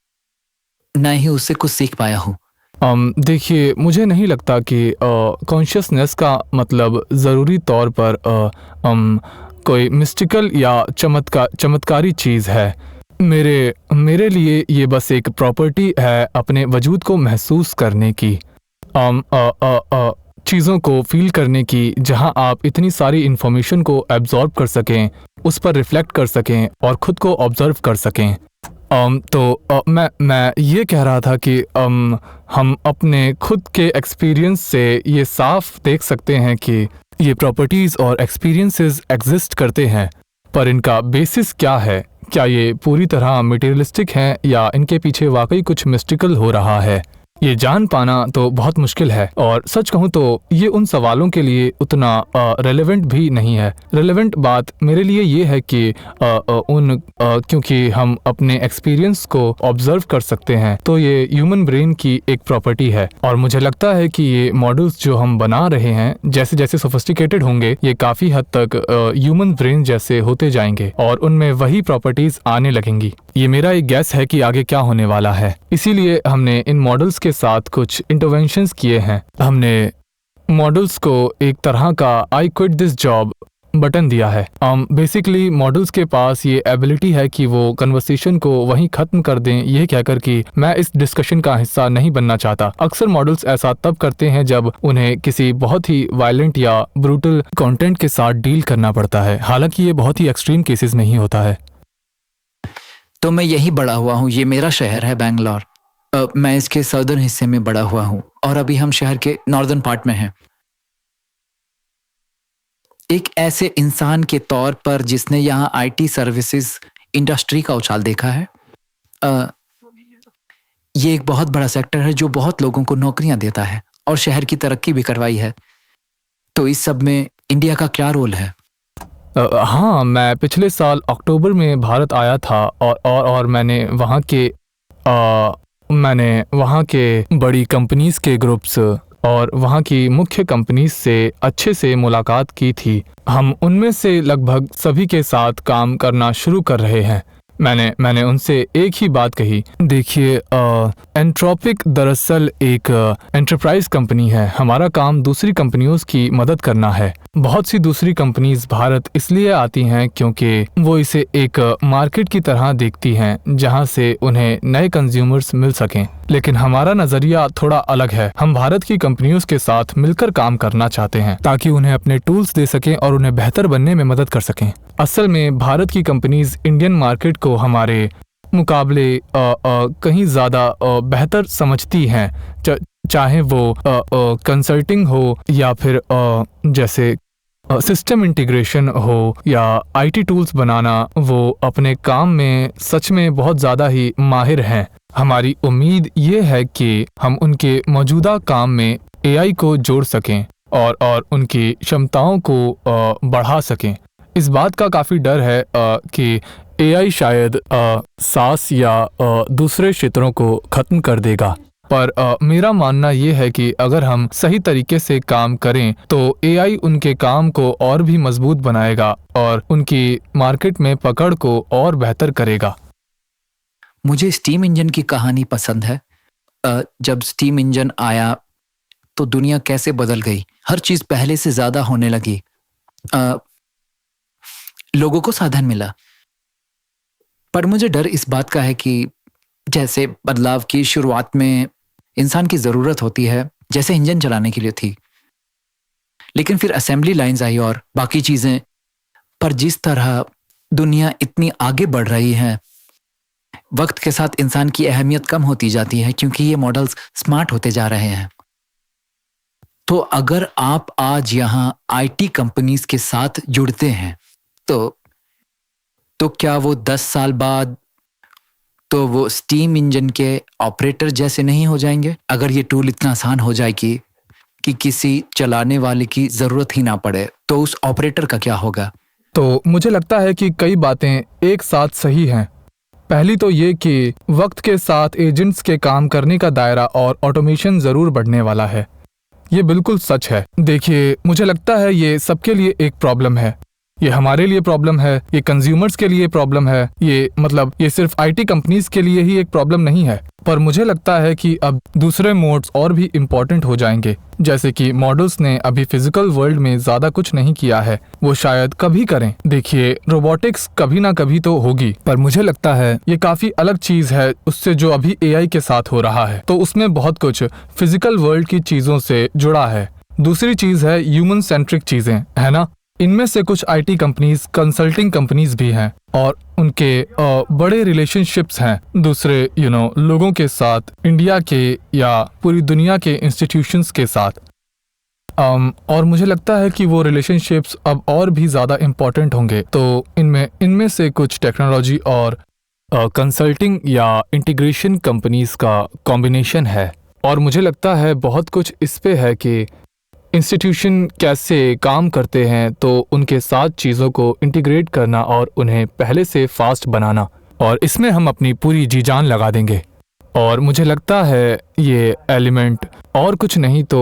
ना ही उससे कुछ सीख पाया हूँ। देखिए, मुझे नहीं लगता कि कॉन्शियसनेस का मतलब ज़रूरी तौर पर कोई मिस्टिकल या चमत्कारी चीज़ है। मेरे लिए ये बस एक प्रॉपर्टी है अपने वजूद को महसूस करने की, चीज़ों को फील करने की, जहां आप इतनी सारी इन्फॉर्मेशन को एब्जॉर्ब कर सकें, उस पर रिफ्लेक्ट कर सकें और ख़ुद को ऑब्जर्व कर सकें। मैं ये कह रहा था कि हम अपने खुद के एक्सपीरियंस से ये साफ देख सकते हैं कि ये प्रॉपर्टीज़ और एक्सपीरियंसेस एग्जिस्ट करते हैं, पर इनका बेसिस क्या है? क्या ये पूरी तरह मटेरियलिस्टिक हैं या इनके पीछे वाकई कुछ मिस्टिकल हो रहा है? ये जान पाना तो बहुत मुश्किल है और सच कहूँ तो ये उन सवालों के लिए उतना रेलेवेंट भी नहीं है। रेलेवेंट बात मेरे लिए ये है कि क्योंकि हम अपने एक्सपीरियंस को ऑब्जर्व कर सकते हैं, तो ये ह्यूमन ब्रेन की एक प्रॉपर्टी है और मुझे लगता है कि ये मॉडल्स जो हम बना रहे हैं जैसे जैसे सोफिस्टिकेटेड होंगे, ये काफ़ी हद तक ह्यूमन ब्रेन जैसे होते जाएंगे और उनमें वही प्रॉपर्टीज़ आने लगेंगी। ये मेरा एक गैस है कि आगे क्या होने वाला है। इसीलिए हमने इन मॉडल्स के साथ कुछ इंटरवेंशंस किए हैं। हमने मॉडल्स को एक तरह का I quit this job button दिया है। बेसिकली मॉडल्स के पास ये एबिलिटी है कि वो कन्वर्सेशन को वहीं ख़त्म कर दें, ये कहकर कि मैं इस डिस्कशन का हिस्सा नहीं बनना चाहता। अक्सर मॉडल्स ऐसा तब करते हैं जब उन्हें किसी बहुत ही वायलेंट या ब्रूटल कंटेंट के साथ डील करना पड़ता है। हालांकि ये बहुत ही एक्सट्रीम केसेस में ही होता है। तो मैं यही बड़ा हुआ हूँ, ये मेरा शहर है बेंगलोर। मैं इसके सदर्न हिस्से में बड़ा हुआ हूँ और अभी हम शहर के नॉर्दर्न पार्ट में हैं। एक ऐसे इंसान के तौर पर जिसने यहाँ आईटी सर्विसेज इंडस्ट्री का उछाल देखा है, ये एक बहुत बड़ा सेक्टर है जो बहुत लोगों को नौकरियां देता है और शहर की तरक्की भी करवाई है। तो इस सब में इंडिया का क्या रोल है? हाँ, मैं पिछले साल अक्टूबर में भारत आया था और मैंने वहाँ के बड़ी कंपनीज़ के ग्रुप्स और वहाँ की मुख्य कंपनीज से अच्छे से मुलाकात की थी। हम उनमें से लगभग सभी के साथ काम करना शुरू कर रहे हैं। मैंने उनसे एक ही बात कही, देखिए एंट्रोपिक दरअसल एक एंटरप्राइज कंपनी है। हमारा काम दूसरी कंपनियों की मदद करना है। बहुत सी दूसरी कंपनीज भारत इसलिए आती हैं क्योंकि वो इसे एक मार्केट की तरह देखती हैं जहां से उन्हें नए कंज्यूमर्स मिल सकें। लेकिन हमारा नज़रिया थोड़ा अलग है। हम भारत की कंपनियों के साथ मिलकर काम करना चाहते हैं ताकि उन्हें अपने टूल्स दे सकें और उन्हें बेहतर बनने में मदद कर सकें। असल में भारत की कंपनीज इंडियन मार्केट को हमारे मुकाबले कहीं ज़्यादा बेहतर समझती हैं, चाहे वो कंसल्टिंग हो या फिर जैसे सिस्टम इंटीग्रेशन हो या आईटी टूल्स बनाना। वो अपने काम में सच में बहुत ज़्यादा ही माहिर हैं। हमारी उम्मीद ये है कि हम उनके मौजूदा काम में एआई को जोड़ सकें और उनकी क्षमताओं को बढ़ा सकें। इस बात का काफ़ी डर है कि एआई शायद सास या दूसरे क्षेत्रों को ख़त्म कर देगा, पर मेरा मानना ये है कि अगर हम सही तरीके से काम करें तो एआई उनके काम को और भी मजबूत बनाएगा और उनकी मार्केट में पकड़ को और बेहतर करेगा। मुझे स्टीम इंजन की कहानी पसंद है। जब स्टीम इंजन आया तो दुनिया कैसे बदल गई। हर चीज़ पहले से ज़्यादा होने लगी। लोगों को साधन मिला, पर मुझे डर इस बात का है कि जैसे बदलाव की शुरुआत में इंसान की ज़रूरत होती है, जैसे इंजन चलाने के लिए थी, लेकिन फिर असेंबली लाइंस आई और बाकी चीज़ें। पर जिस तरह दुनिया इतनी आगे बढ़ रही है, वक्त के साथ इंसान की अहमियत कम होती जाती है क्योंकि ये मॉडल्स स्मार्ट होते जा रहे हैं। तो अगर आप आज यहाँ आईटी कंपनीज के साथ जुड़ते हैं तो क्या वो 10 साल बाद तो वो स्टीम इंजन के ऑपरेटर जैसे नहीं हो जाएंगे? अगर ये टूल इतना आसान हो जाए कि किसी चलाने वाले की जरूरत ही ना पड़े, तो उस ऑपरेटर का क्या होगा? तो मुझे लगता है कि कई बातें एक साथ सही हैं। पहली तो ये कि वक्त के साथ एजेंट्स के काम करने का दायरा और ऑटोमेशन ज़रूर बढ़ने वाला है। ये बिल्कुल सच है। देखिए, मुझे लगता है ये सबके लिए एक प्रॉब्लम है। ये हमारे लिए प्रॉब्लम है, ये कंज्यूमर्स के लिए प्रॉब्लम है, ये सिर्फ आईटी कंपनीज के लिए ही एक प्रॉब्लम नहीं है। पर मुझे लगता है कि अब दूसरे मोड्स और भी इम्पोर्टेंट हो जाएंगे। जैसे कि मॉडल्स ने अभी फिजिकल वर्ल्ड में ज़्यादा कुछ नहीं किया है, वो शायद कभी करें। देखिए, रोबोटिक्स कभी ना कभी तो होगी, पर मुझे लगता है ये काफ़ी अलग चीज़ है उससे जो अभी एआई के साथ हो रहा है। तो उसमें बहुत कुछ फिजिकल वर्ल्ड की चीज़ों से जुड़ा है। दूसरी चीज़ है ह्यूमन सेंट्रिक चीज़ें, है ना? इनमें से कुछ आईटी कंपनीज, कंसल्टिंग कंपनीज भी हैं और उनके बड़े रिलेशनशिप्स हैं दूसरे लोगों के साथ, इंडिया के या पूरी दुनिया के इंस्टीट्यूशंस के साथ। और मुझे लगता है कि वो रिलेशनशिप्स अब और भी ज़्यादा इम्पोर्टेंट होंगे। तो इनमें से कुछ टेक्नोलॉजी और कंसल्टिंग या इंटीग्रेशन कंपनीज का कॉम्बिनेशन है। और मुझे लगता है बहुत कुछ इस पे है कि इंस्टीट्यूशन कैसे काम करते हैं, तो उनके साथ चीज़ों को इंटीग्रेट करना और उन्हें पहले से फास्ट बनाना, और इसमें हम अपनी पूरी जी जान लगा देंगे। और मुझे लगता है ये एलिमेंट और कुछ नहीं तो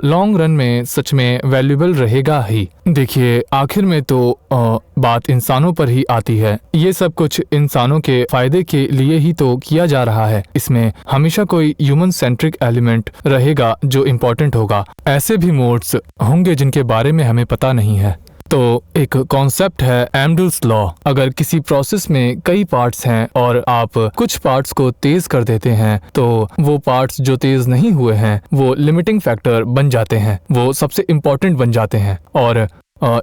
लॉन्ग रन में सच में वैल्यूएबल रहेगा ही। देखिए, आखिर में तो बात इंसानों पर ही आती है। ये सब कुछ इंसानों के फायदे के लिए ही तो किया जा रहा है। इसमें हमेशा कोई ह्यूमन सेंट्रिक एलिमेंट रहेगा जो इम्पोर्टेंट होगा। ऐसे भी मोड्स होंगे जिनके बारे में हमें पता नहीं है। तो एक कॉन्सेप्ट है एम्डल्स लॉ। अगर किसी प्रोसेस में कई पार्ट्स हैं और आप कुछ पार्ट्स को तेज कर देते हैं, तो वो पार्ट्स जो तेज नहीं हुए हैं वो लिमिटिंग फैक्टर बन जाते हैं, वो सबसे इम्पोर्टेंट बन जाते हैं। और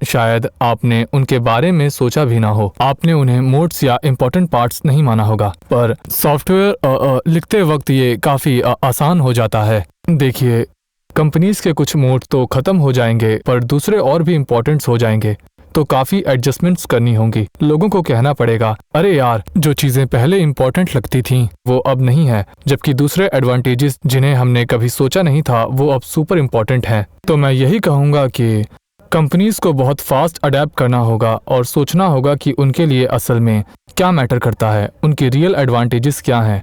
शायद आपने उनके बारे में सोचा भी ना हो, आपने उन्हें मोड्स या इम्पोर्टेंट पार्ट्स नहीं माना होगा, पर सॉफ्टवेयर लिखते वक्त ये काफ़ी आसान हो जाता है। देखिए, कंपनीज के कुछ मोड तो खत्म हो जाएंगे, पर दूसरे और भी इम्पोर्टेंट्स हो जाएंगे, तो काफ़ी एडजस्टमेंट्स करनी होंगी। लोगों को कहना पड़ेगा, अरे यार, जो चीज़ें पहले इम्पोर्टेंट लगती थीं वो अब नहीं है, जबकि दूसरे एडवांटेजेस जिन्हें हमने कभी सोचा नहीं था वो अब सुपर इम्पोर्टेंट हैं। तो मैं यही कहूँगा कि कंपनीज को बहुत फास्ट अडेप्ट करना होगा और सोचना होगा कि उनके लिए असल में क्या मैटर करता है, उनके रियल एडवांटेजेस क्या हैं।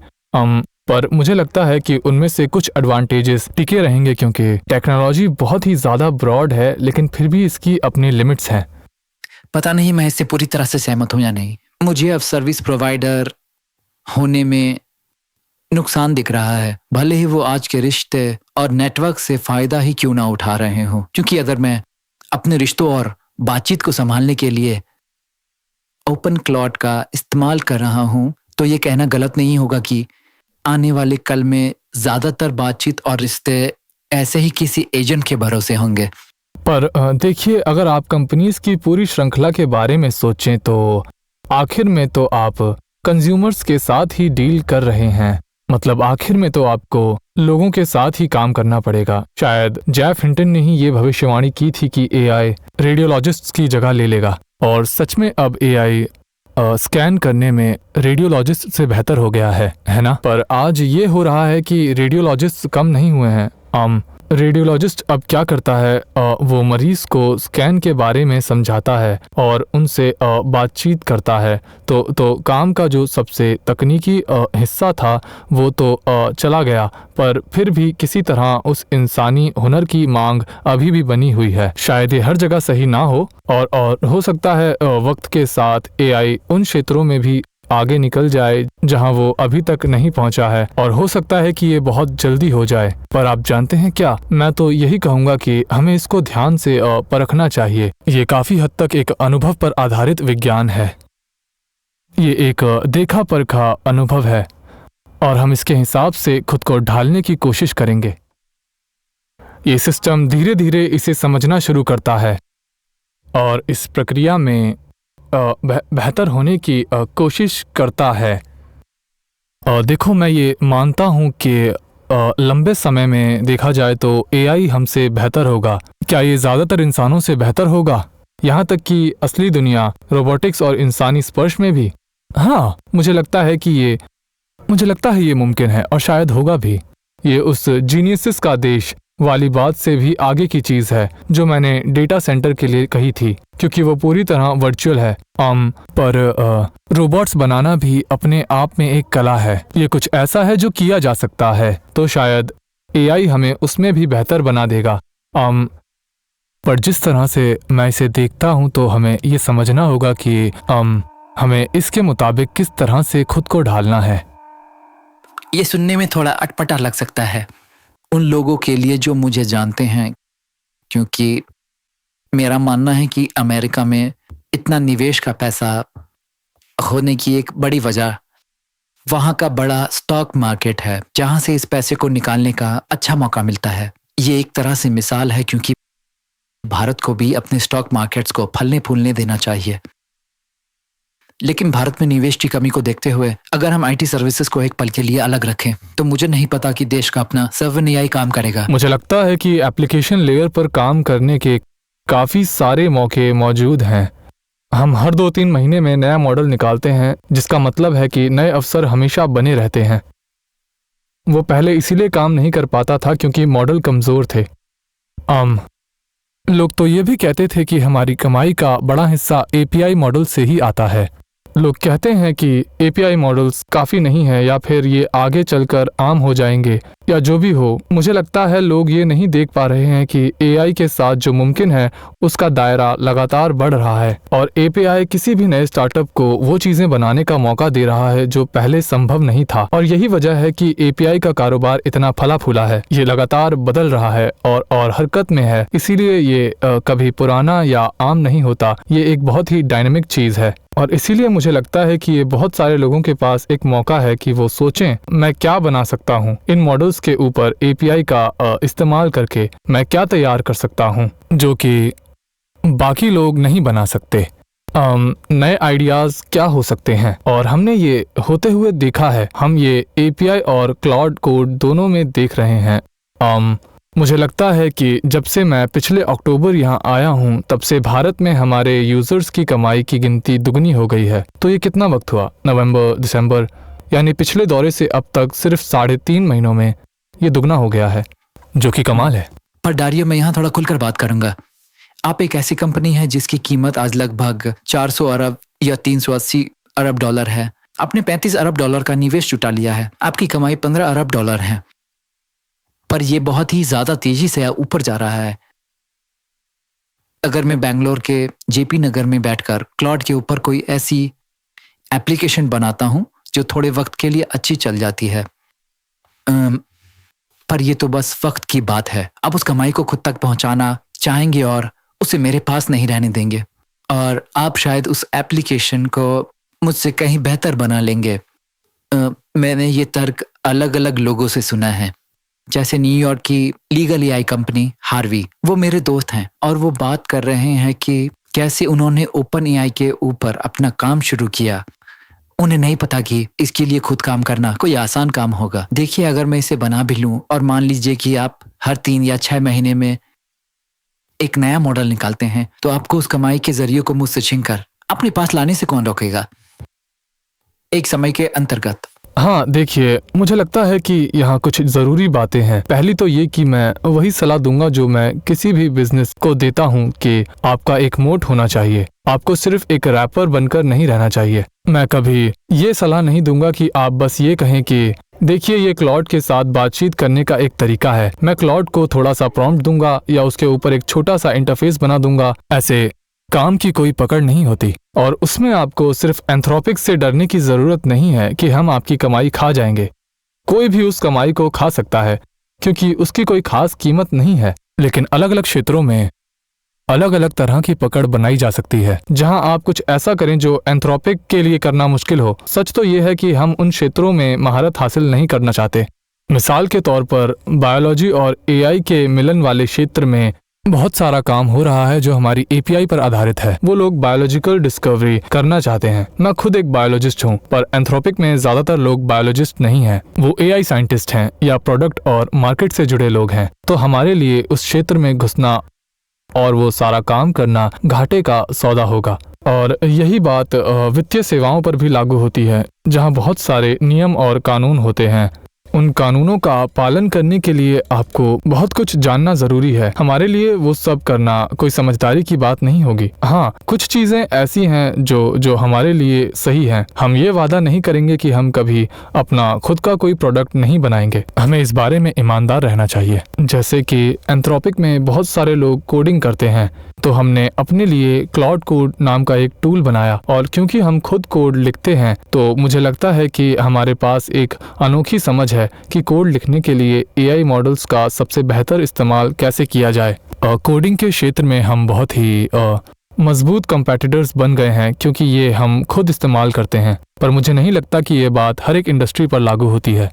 पर मुझे लगता है कि उनमें से कुछ एडवांटेजेस टिके रहेंगे, क्योंकि टेक्नोलॉजी बहुत ही ज़्यादा ब्रॉड है, लेकिन फिर भी इसकी अपनी लिमिट्स हैं। पता नहीं मैं इससे पूरी तरह से सहमत हूँ या नहीं। मुझे अब सर्विस प्रोवाइडर होने में नुकसान दिख रहा है, भले ही वो आज के रिश्ते और नेटवर्क से फ़ायदा ही क्यों ना उठा रहे हों। क्योंकि अगर मैं अपने रिश्तों और बातचीत को संभालने के लिए ओपन क्लाउड का इस्तेमाल कर रहा हूँ, तो ये कहना गलत नहीं होगा कि आने वाले कल में ज़्यादातर बातचीत और रिश्ते ऐसे ही किसी एजेंट के भरोसे होंगे। पर देखिए, अगर आप कंपनीज की पूरी श्रृंखला के बारे में सोचें तो आखिर में तो आप कंज्यूमर्स के साथ ही डील कर रहे हैं। मतलब आखिर में तो आपको लोगों के साथ ही काम करना पड़ेगा। शायद जेफ हिंटन ने ही ये भविष्यवाणी की थी कि एआई रेडियोलॉजिस्ट्स की जगह ले लेगा, और सच में अब एआई स्कैन करने में रेडियोलॉजिस्ट से बेहतर हो गया है ना? पर आज ये हो रहा है कि रेडियोलॉजिस्ट कम नहीं हुए हैं। रेडियोलॉजिस्ट अब क्या करता है, वो मरीज को स्कैन के बारे में समझाता है और उनसे बातचीत करता है। तो काम का जो सबसे तकनीकी हिस्सा था वो तो चला गया, पर फिर भी किसी तरह उस इंसानी हुनर की मांग अभी भी बनी हुई है। शायद ये हर जगह सही ना हो, और हो सकता है वक्त के साथ एआई उन क्षेत्रों में भी आगे निकल जाए जहां वो अभी तक नहीं पहुंचा है, और हो सकता है कि ये बहुत जल्दी हो जाए। पर आप जानते हैं क्या, मैं तो यही कहूंगा कि हमें इसको ध्यान से परखना चाहिए। ये काफी हद तक एक अनुभव पर आधारित विज्ञान है। ये एक देखा परखा अनुभव है और हम इसके हिसाब से खुद को ढालने की कोशिश करेंगे। ये सिस्टम धीरे धीरे इसे समझना शुरू करता है और इस प्रक्रिया में बेहतर होने की कोशिश करता है। देखो, मैं ये मानता हूँ कि लंबे समय में देखा जाए तो एआई हमसे बेहतर होगा। क्या ये ज़्यादातर इंसानों से बेहतर होगा, यहाँ तक कि असली दुनिया, रोबोटिक्स और इंसानी स्पर्श में भी? हाँ, मुझे लगता है कि ये मुझे लगता है ये मुमकिन है और शायद होगा भी। ये उस जीनियसिस का देश वाली बात से भी आगे की चीज है जो मैंने डेटा सेंटर के लिए कही थी, क्योंकि वो पूरी तरह वर्चुअल है। पर रोबोट्स बनाना भी अपने आप में एक कला है। ये कुछ ऐसा है जो किया जा सकता है, तो शायद एआई हमें उसमें भी बेहतर बना देगा। पर जिस तरह से मैं इसे देखता हूँ तो हमें ये समझना होगा कि हमें इसके मुताबिक किस तरह से खुद को ढालना है। ये सुनने में थोड़ा अटपटा लग सकता है उन लोगों के लिए जो मुझे जानते हैं, क्योंकि मेरा मानना है कि अमेरिका में इतना निवेश का पैसा होने की एक बड़ी वजह वहाँ का बड़ा स्टॉक मार्केट है, जहाँ से इस पैसे को निकालने का अच्छा मौका मिलता है। ये एक तरह से मिसाल है, क्योंकि भारत को भी अपने स्टॉक मार्केट्स को फलने फूलने देना चाहिए। लेकिन भारत में निवेश की कमी को देखते हुए अगर हम आईटी सर्विसेज को एक पल के लिए अलग रखें तो मुझे नहीं पता कि देश का अपना सर्वन एआई काम करेगा। मुझे लगता है कि एप्लीकेशन लेयर पर काम करने के काफ़ी सारे मौके मौजूद हैं। हम हर 2-3 महीने में नया मॉडल निकालते हैं, जिसका मतलब है कि नए अवसर हमेशा बने रहते हैं। वो पहले इसीलिए काम नहीं कर पाता था क्योंकि मॉडल कमज़ोर थे। लोग तो ये भी कहते थे कि हमारी कमाई का बड़ा हिस्सा एपीआई मॉडल से ही आता है। लोग कहते हैं कि एपीआई मॉडल्स काफ़ी नहीं है या फिर ये आगे चलकर आम हो जाएंगे या जो भी हो। मुझे लगता है लोग ये नहीं देख पा रहे हैं कि एआई के साथ जो मुमकिन है उसका दायरा लगातार बढ़ रहा है और एपीआई किसी भी नए स्टार्टअप को वो चीज़ें बनाने का मौका दे रहा है जो पहले संभव नहीं था। और यही वजह है कि एपीआई का कारोबार इतना फला फूला है। ये लगातार बदल रहा है और हरकत में है, इसीलिए ये कभी पुराना या आम नहीं होता। ये एक बहुत ही डायनेमिक चीज़ है और इसीलिए मुझे लगता है कि ये बहुत सारे लोगों के पास एक मौका है कि वो सोचें, मैं क्या बना सकता हूँ इन मॉडल्स के ऊपर एपीआई का इस्तेमाल करके। मैं क्या तैयार कर सकता हूँ जो कि बाकी लोग नहीं बना सकते। नए आइडियाज़ क्या हो सकते हैं और हमने ये होते हुए देखा है। हम ये एपीआई और क्लाउड कोड दोनों में देख रहे हैं। मुझे लगता है कि जब से मैं पिछले अक्टूबर यहाँ आया हूँ तब से भारत में हमारे यूज़र्स की कमाई की गिनती दुगनी हो गई है। तो ये कितना वक्त हुआ? नवंबर, दिसंबर, यानी पिछले दौरे से अब तक सिर्फ 3.5 महीनों में ये दुगना हो गया है, जो कि कमाल है। पर डारियो, मैं यहाँ थोड़ा खुलकर बात करूंगा। आप एक ऐसी कंपनी है जिसकी कीमत आज लगभग 400 अरब या 380 अरब डॉलर है। आपने 35 अरब डॉलर का निवेश जुटा लिया है। आपकी कमाई 15 अरब डॉलर है, पर यह बहुत ही ज्यादा तेजी से ऊपर जा रहा है। अगर मैं बेंगलोर के जेपी नगर में बैठकर क्लाउड के ऊपर कोई ऐसी एप्लीकेशन बनाता हूं जो थोड़े वक्त के लिए अच्छी चल जाती है, पर यह तो बस वक्त की बात है। आप उस कमाई को खुद तक पहुंचाना चाहेंगे और उसे मेरे पास नहीं रहने देंगे, और आप शायद उस एप्लीकेशन को मुझसे कहीं बेहतर बना लेंगे। मैंने ये तर्क अलग अलग लोगों से सुना है, जैसे न्यूयॉर्क की लीगल एआई कंपनी हार्वी। वो मेरे दोस्त हैं और वो बात कर रहे हैं कि कैसे उन्होंने ओपन एआई के ऊपर अपना काम शुरू किया। उन्हें नहीं पता कि इसके लिए खुद काम करना कोई आसान काम होगा। देखिए, अगर मैं इसे बना भी लूं और मान लीजिए कि आप हर 3 या 6 महीने में एक नया मॉडल निकालते हैं, तो आपको उस कमाई के जरिए को मुझसे छीनकर अपने पास लाने से कौन रोकेगा एक समय के अंतर्गत। हाँ, देखिए, मुझे लगता है कि यहाँ कुछ ज़रूरी बातें हैं। पहली तो ये कि मैं वही सलाह दूंगा जो मैं किसी भी बिजनेस को देता हूँ कि आपका एक मोट होना चाहिए। आपको सिर्फ एक रैपर बनकर नहीं रहना चाहिए। मैं कभी ये सलाह नहीं दूंगा कि आप बस ये कहें कि देखिए, ये क्लाउड के साथ बातचीत करने का एक तरीका है। मैं क्लाउड को थोड़ा सा प्रॉम्प्ट दूंगा या उसके ऊपर एक छोटा सा इंटरफेस बना दूंगा। ऐसे काम की कोई पकड़ नहीं होती और उसमें आपको सिर्फ एंथ्रोपिक से डरने की जरूरत नहीं है कि हम आपकी कमाई खा जाएंगे। कोई भी उस कमाई को खा सकता है क्योंकि उसकी कोई खास कीमत नहीं है, लेकिन अलग अलग क्षेत्रों में अलग अलग तरह की पकड़ बनाई जा सकती है जहां आप कुछ ऐसा करें जो एंथ्रोपिक के लिए करना मुश्किल हो। सच तो ये है कि हम उन क्षेत्रों में महारत हासिल नहीं करना चाहते। मिसाल के तौर पर बायोलॉजी और एआई के मिलन वाले क्षेत्र में बहुत सारा काम हो रहा है जो हमारी एपीआई पर आधारित है। वो लोग बायोलॉजिकल डिस्कवरी करना चाहते हैं। मैं खुद एक बायोलॉजिस्ट हूँ, पर एंथ्रोपिक में ज्यादातर लोग बायोलॉजिस्ट नहीं हैं। वो एआई साइंटिस्ट हैं या प्रोडक्ट और मार्केट से जुड़े लोग हैं। तो हमारे लिए उस क्षेत्र में घुसना और वो सारा काम करना घाटे का सौदा होगा। और यही बात वित्तीय सेवाओं पर भी लागू होती है, जहां बहुत सारे नियम और कानून होते हैं। उन कानूनों का पालन करने के लिए आपको बहुत कुछ जानना जरूरी है। हमारे लिए वो सब करना कोई समझदारी की बात नहीं होगी। हाँ, कुछ चीजें ऐसी हैं जो हमारे लिए सही हैं। हम ये वादा नहीं करेंगे कि हम कभी अपना खुद का कोई प्रोडक्ट नहीं बनाएंगे। हमें इस बारे में ईमानदार रहना चाहिए। जैसे कि एंथ्रोपिक में बहुत सारे लोग कोडिंग करते हैं, तो हमने अपने लिए क्लाउड कोड नाम का एक टूल बनाया, और क्योंकि हम खुद कोड लिखते हैं तो मुझे लगता है कि हमारे पास एक अनोखी समझ है कि कोड लिखने के लिए एआई मॉडल्स का सबसे बेहतर इस्तेमाल कैसे किया जाए। कोडिंग के क्षेत्र में हम बहुत ही मजबूत कॉम्पिटिटर्स बन गए हैं क्योंकि ये हम खुद इस्तेमाल करते हैं, पर मुझे नहीं लगता कि ये बात हर एक इंडस्ट्री पर लागू होती है।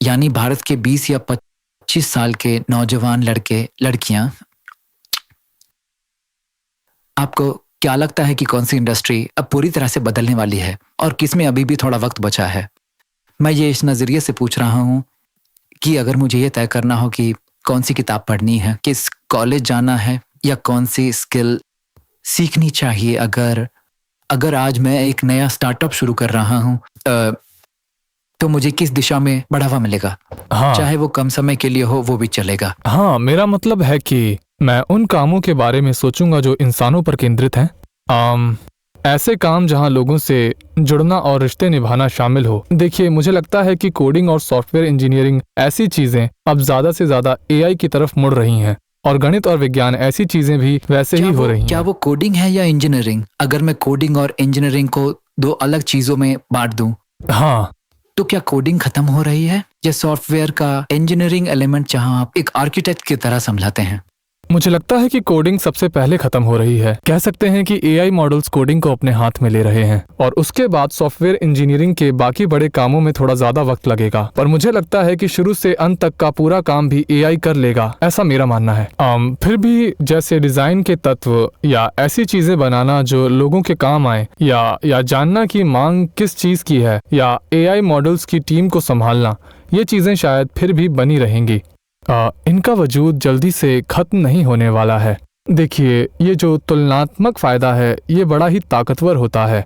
यानी भारत के 20 या 25 साल के नौजवान लड़के लड़कियां, आपको क्या लगता है कि कौन सी इंडस्ट्री अब पूरी तरह से बदलने वाली है और किसमें अभी भी थोड़ा वक्त बचा है? मैं ये इस नज़रिए से पूछ रहा हूँ कि अगर मुझे ये तय करना हो कि कौन सी किताब पढ़नी है, किस कॉलेज जाना है या कौन सी स्किल सीखनी चाहिए, अगर आज मैं एक नया स्टार्टअप शुरू कर रहा हूँ तो मुझे किस दिशा में बढ़ावा मिलेगा? हाँ, चाहे वो कम समय के लिए हो वो भी चलेगा। हाँ, मेरा मतलब है कि मैं उन कामों के बारे में सोचूंगा जो इंसानों पर केंद्रित हैं। ऐसे काम जहां लोगों से जुड़ना और रिश्ते निभाना शामिल हो। देखिए, मुझे लगता है कि कोडिंग और सॉफ्टवेयर इंजीनियरिंग ऐसी चीजें अब ज्यादा से ज्यादा एआई की तरफ मुड़ रही हैं, और गणित और विज्ञान ऐसी चीजें भी वैसे ही हो रही हैं। क्या वो कोडिंग है या इंजीनियरिंग? अगर मैं कोडिंग और इंजीनियरिंग को दो अलग चीजों में बांट दूं, हाँ, तो क्या कोडिंग खत्म हो रही है या सॉफ्टवेयर का इंजीनियरिंग एलिमेंट जहां आप एक आर्किटेक्ट की तरह संभलाते हैं? मुझे लगता है कि कोडिंग सबसे पहले खत्म हो रही है। कह सकते हैं कि एआई मॉडल्स कोडिंग को अपने हाथ में ले रहे हैं, और उसके बाद सॉफ्टवेयर इंजीनियरिंग के बाकी बड़े कामों में थोड़ा ज्यादा वक्त लगेगा। पर मुझे लगता है कि शुरू से अंत तक का पूरा काम भी एआई कर लेगा, ऐसा मेरा मानना है। फिर भी जैसे डिजाइन के तत्व या ऐसी चीजें बनाना जो लोगों के काम आए, या जानना कि मांग किस चीज की है, या एआई मॉडल्स की टीम को संभालना, ये चीजें शायद फिर भी बनी रहेंगी। इनका वजूद जल्दी से खत्म नहीं होने वाला है। देखिए, ये जो तुलनात्मक फायदा है ये बड़ा ही ताकतवर होता है।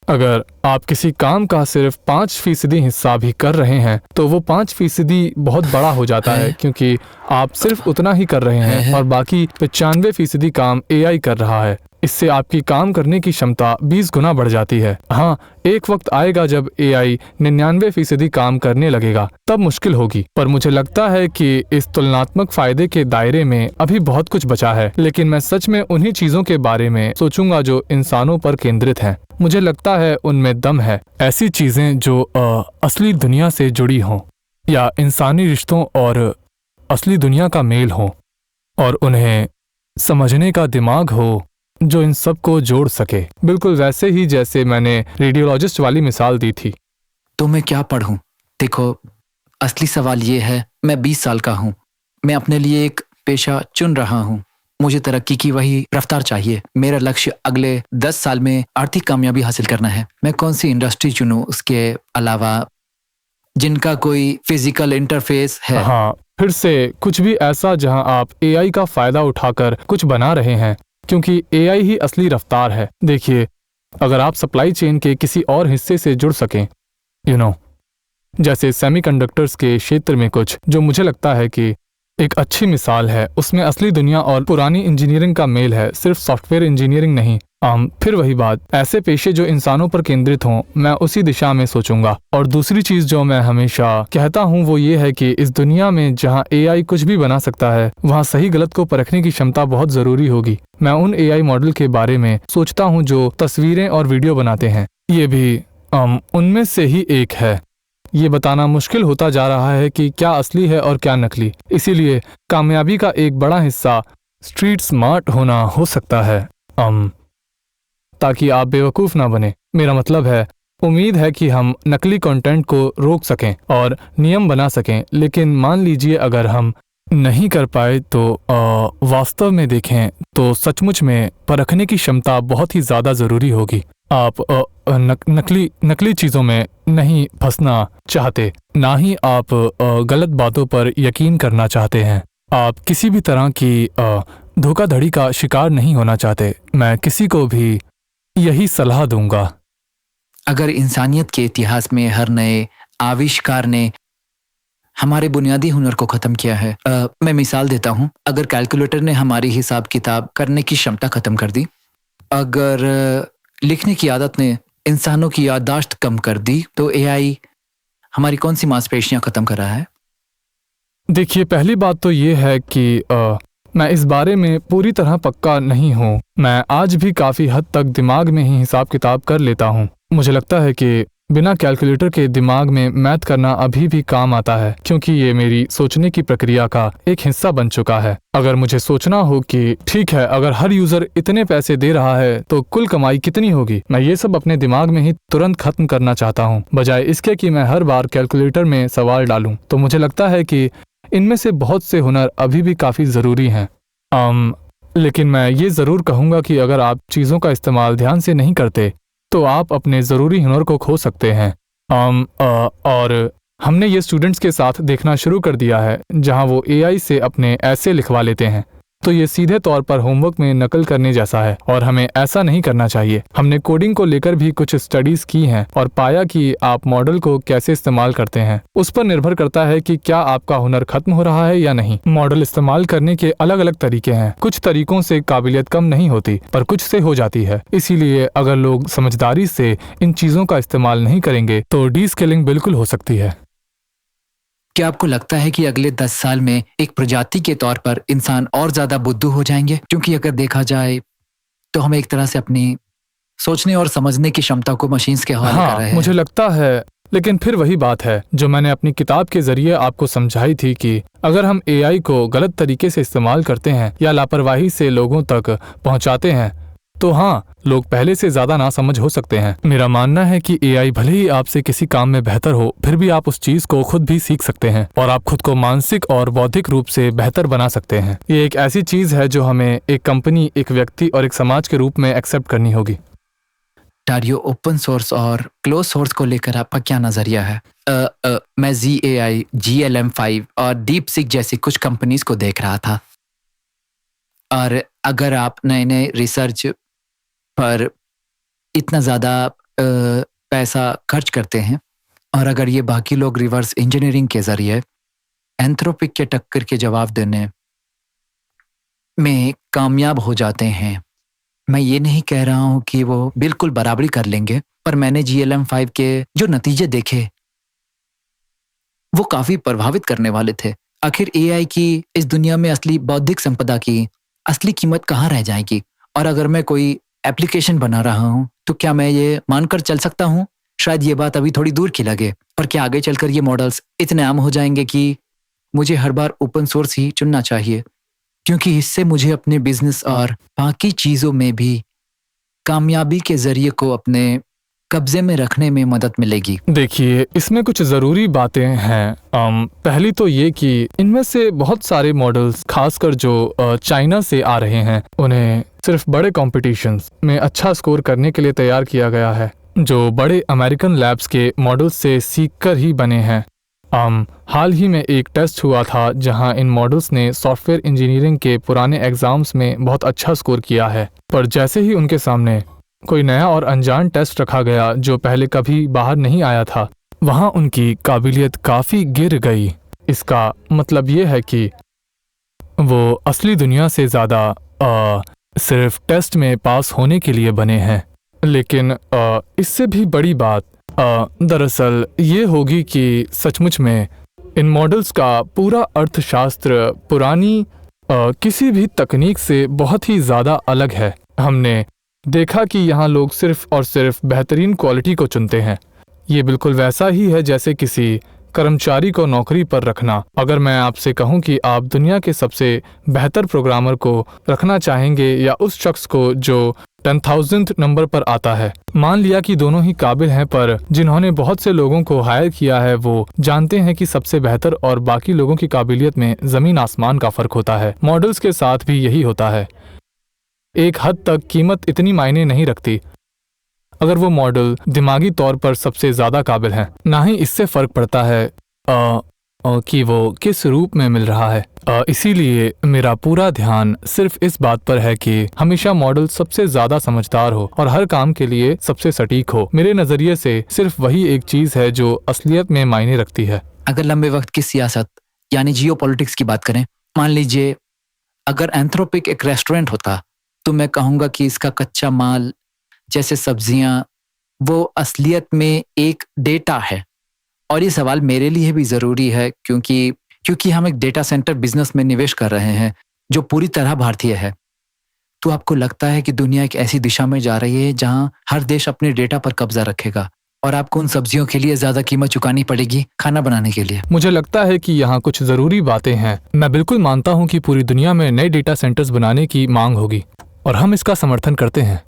अगर आप किसी काम का सिर्फ 5% हिस्सा भी कर रहे हैं तो वो 5% बहुत बड़ा हो जाता है, क्योंकि आप सिर्फ उतना ही कर रहे हैं और बाकी 95% काम एआई कर रहा है। इससे आपकी काम करने की क्षमता 20 गुना बढ़ जाती है। हाँ, एक वक्त आएगा जब एआई 99% काम करने लगेगा, तब मुश्किल होगी। पर मुझे लगता है कि इस तुलनात्मक फायदे के दायरे में अभी बहुत कुछ बचा है। लेकिन मैं सच में उन्हीं चीजों के बारे में सोचूंगा जो इंसानों पर केंद्रित हैं। मुझे लगता है उनमें दम है, ऐसी चीजें जो असली दुनिया से जुड़ी हों, या इंसानी रिश्तों और असली दुनिया का मेल हो, और उन्हें समझने का दिमाग हो जो इन सब को जोड़ सके। बिल्कुल वैसे ही जैसे मैंने रेडियोलॉजिस्ट वाली मिसाल दी थी। तो मैं क्या पढ़ूं? देखो, असली सवाल ये है, मैं 20 साल का हूँ, मैं अपने लिए एक पेशा चुन रहा हूँ, मुझे तरक्की की वही रफ्तार चाहिए। मेरा लक्ष्य अगले 10 साल में आर्थिक कामयाबी हासिल करना है। मैं कौन सी इंडस्ट्री चुनूं उसके अलावा जिनका कोई फिजिकल इंटरफेस है? हाँ, फिर से कुछ भी ऐसा जहां आप एआई का फायदा उठाकर कुछ बना रहे हैं, क्योंकि एआई ही असली रफ्तार है। देखिए, अगर आप सप्लाई चेन के किसी और हिस्से से जुड़ सकें, जैसे सेमीकंडक्टर्स के क्षेत्र में कुछ, जो मुझे लगता है कि एक अच्छी मिसाल है, उसमें असली दुनिया और पुरानी इंजीनियरिंग का मेल है, सिर्फ सॉफ्टवेयर इंजीनियरिंग नहीं। फिर वही बात, ऐसे पेशे जो इंसानों पर केंद्रित हों, मैं उसी दिशा में सोचूंगा। और दूसरी चीज जो मैं हमेशा कहता हूँ वो ये है कि इस दुनिया में जहाँ एआई कुछ भी बना सकता है, वहाँ सही गलत को परखने की क्षमता बहुत जरूरी होगी। मैं उन एआई मॉडल के बारे में सोचता हूँ जो तस्वीरें और वीडियो बनाते हैं, ये भी उनमें से ही एक है। ये बताना मुश्किल होता जा रहा है कि क्या असली है और क्या नकली। इसीलिए कामयाबी का एक बड़ा हिस्सा स्ट्रीट स्मार्ट होना हो सकता है, ताकि आप बेवकूफ़ ना बने। मेरा मतलब है, उम्मीद है कि हम नकली कंटेंट को रोक सकें और नियम बना सकें। लेकिन मान लीजिए अगर हम नहीं कर पाए तो वास्तव में देखें तो सचमुच में परखने की क्षमता बहुत ही ज़्यादा ज़रूरी होगी। आप नकली चीज़ों में नहीं फंसना चाहते, ना ही आप गलत बातों पर यकीन करना चाहते हैं। आप किसी भी तरह की धोखाधड़ी का शिकार नहीं होना चाहते। मैं किसी को भी यही सलाह दूंगा। अगर इंसानियत के इतिहास में हर नए आविष्कार ने हमारे बुनियादी हुनर को खत्म किया है, मैं मिसाल देता हूँ, अगर कैलकुलेटर ने हमारी हिसाब किताब करने की क्षमता खत्म कर दी, अगर लिखने की आदत ने इंसानों की याददाश्त कम कर दी, तो एआई हमारी कौन सी मांसपेशियां खत्म कर रहा है? देखिए, पहली बात तो ये है कि मैं इस बारे में पूरी तरह पक्का नहीं हूँ। मैं आज भी काफ़ी हद तक दिमाग में ही हिसाब किताब कर लेता हूँ। मुझे लगता है कि बिना कैलकुलेटर के दिमाग में मैथ करना अभी भी काम आता है, क्योंकि ये मेरी सोचने की प्रक्रिया का एक हिस्सा बन चुका है। अगर मुझे सोचना हो कि ठीक है, अगर हर यूज़र इतने पैसे दे रहा है तो कुल कमाई कितनी होगी, मैं ये सब अपने दिमाग में ही तुरंत खत्म करना चाहता हूँ, बजाय इसके कि मैं हर बार कैलकुलेटर में सवाल डालूं। तो मुझे लगता है कि इनमें से बहुत से हुनर अभी भी काफ़ी ज़रूरी हैं। लेकिन मैं ये ज़रूर कहूँगा कि अगर आप चीज़ों का इस्तेमाल ध्यान से नहीं करते तो आप अपने ज़रूरी हुनर को खो सकते हैं। और हमने ये स्टूडेंट्स के साथ देखना शुरू कर दिया है, जहाँ वो एआई से अपने ऐसे लिखवा लेते हैं। तो ये सीधे तौर पर होमवर्क में नकल करने जैसा है और हमें ऐसा नहीं करना चाहिए। हमने कोडिंग को लेकर भी कुछ स्टडीज़ की हैं और पाया कि आप मॉडल को कैसे इस्तेमाल करते हैं उस पर निर्भर करता है कि क्या आपका हुनर खत्म हो रहा है या नहीं। मॉडल इस्तेमाल करने के अलग अलग तरीके हैं। कुछ तरीकों से काबिलियत कम नहीं होती, पर कुछ से हो जाती है। इसीलिए अगर लोग समझदारी से इन चीज़ों का इस्तेमाल नहीं करेंगे तो डीस्केलिंग बिल्कुल हो सकती है। क्या आपको लगता है कि अगले 10 साल में एक प्रजाति के तौर पर इंसान और ज्यादा बुद्धू हो जाएंगे? क्योंकि अगर देखा जाए तो हम एक तरह से अपनी सोचने और समझने की क्षमता को मशीन्स के हवाले कर रहे हैं। मुझे लगता है, लेकिन फिर वही बात है जो मैंने अपनी किताब के जरिए आपको समझाई थी कि अगर हम एआई को गलत तरीके से इस्तेमाल करते हैं या लापरवाही से लोगों तक पहुंचाते हैं तो हाँ, लोग पहले से ज्यादा नासमझ हो सकते हैं। मेरा मानना है कि एआई भले ही आपसे किसी काम में बेहतर हो, फिर भी आप उस चीज को खुद भी सीख सकते हैं और आप खुद को मानसिक और बौद्धिक रूप से बेहतर बना सकते हैं। ये एक ऐसी चीज है जो हमें एक कंपनी, एक व्यक्ति और एक समाज के रूप में एक्सेप्ट करनी होगी। डारियो, ओपन सोर्स और क्लोज सोर्स को लेकर आपका क्या नजरिया है? मैं ZAI, GLM-5 और DeepSeek जैसी कुछ कंपनीज को देख रहा था, और अगर आप नए नए रिसर्च पर इतना ज़्यादा पैसा खर्च करते हैं और अगर ये बाकी लोग रिवर्स इंजीनियरिंग के जरिए एंथ्रोपिक के टक्कर के जवाब देने में कामयाब हो जाते हैं, मैं ये नहीं कह रहा हूँ कि वो बिल्कुल बराबरी कर लेंगे, पर मैंने GLM-5 के जो नतीजे देखे वो काफ़ी प्रभावित करने वाले थे। आखिर एआई की इस दुनिया में असली बौद्धिक संपदा की असली कीमत कहाँ रह जाएगी? और अगर मैं कोई एप्लीकेशन बना रहा हूँ तो क्या मैं ये मानकर चल सकता हूँ, शायद ये बात अभी थोड़ी दूर की लगे, पर क्या आगे चलकर ये मॉडल्स इतने आम हो जाएंगे कि मुझे हर बार ओपन सोर्स ही चुनना चाहिए, क्योंकि इससे मुझे अपने बिजनेस और बाकी चीज़ों में भी कामयाबी के जरिए को अपने कब्जे में रखने में मदद मिलेगी? देखिए, इसमें कुछ ज़रूरी बातें हैं। पहली तो ये कि इनमें से बहुत सारे मॉडल्स, खासकर जो चाइना से आ रहे हैं, उन्हें सिर्फ बड़े कॉम्पिटिशन्स में अच्छा स्कोर करने के लिए तैयार किया गया है, जो बड़े अमेरिकन लैब्स के मॉडल्स से सीखकर ही बने हैं। हाल ही में एक टेस्ट हुआ था जहां इन मॉडल्स ने सॉफ्टवेयर इंजीनियरिंग के पुराने एग्जाम्स में बहुत अच्छा स्कोर किया है, पर जैसे ही उनके सामने कोई नया और अनजान टेस्ट रखा गया जो पहले कभी बाहर नहीं आया था, वहां उनकी काबिलियत काफ़ी गिर गई। इसका मतलब ये है कि वो असली दुनिया से ज़्यादा सिर्फ टेस्ट में पास होने के लिए बने हैं। लेकिन इससे भी बड़ी बात दरअसल ये होगी कि सचमुच में इन मॉडल्स का पूरा अर्थशास्त्र पुरानी किसी भी तकनीक से बहुत ही ज़्यादा अलग है। हमने देखा कि यहाँ लोग सिर्फ और सिर्फ बेहतरीन क्वालिटी को चुनते हैं। ये बिल्कुल वैसा ही है जैसे किसी कर्मचारी को नौकरी पर रखना। अगर मैं आपसे कहूँ कि आप दुनिया के सबसे बेहतर प्रोग्रामर को रखना चाहेंगे या उस शख्स को जो 10,000th नंबर पर आता है, मान लिया कि दोनों ही काबिल हैं, पर जिन्होंने बहुत से लोगों को हायर किया है वो जानते हैं कि सबसे बेहतर और बाकी लोगों की काबिलियत में ज़मीन आसमान का फ़र्क होता है। मॉडल्स के साथ भी यही होता है। एक हद तक कीमत इतनी मायने नहीं रखती अगर वो मॉडल दिमागी तौर पर सबसे ज़्यादा काबिल हैं, ना ही इससे फ़र्क पड़ता है कि वो किस रूप में मिल रहा है। इसीलिए मेरा पूरा ध्यान सिर्फ इस बात पर है कि हमेशा मॉडल सबसे ज्यादा समझदार हो और हर काम के लिए सबसे सटीक हो। मेरे नजरिए से सिर्फ वही एक चीज है जो असलियत में मायने रखती है। अगर लंबे वक्त की सियासत यानी जियोपॉलिटिक्स की बात करें, मान लीजिए अगर एंथ्रोपिक एक रेस्टोरेंट होता तो मैं कहूँगा कि इसका कच्चा माल जैसे सब्जियां वो असलियत में एक डेटा है। और ये सवाल मेरे लिए भी ज़रूरी है क्योंकि हम एक डेटा सेंटर बिजनेस में निवेश कर रहे हैं जो पूरी तरह भारतीय है। तो आपको लगता है कि दुनिया एक ऐसी दिशा में जा रही है जहां हर देश अपने डेटा पर कब्जा रखेगा और आपको उन सब्जियों के लिए ज़्यादा कीमत चुकानी पड़ेगी खाना बनाने के लिए? मुझे लगता है कि यहाँ कुछ ज़रूरी बातें हैं। मैं बिल्कुल मानता हूँ कि पूरी दुनिया में नए डेटा सेंटर्स बनाने की मांग होगी और हम इसका समर्थन करते हैं।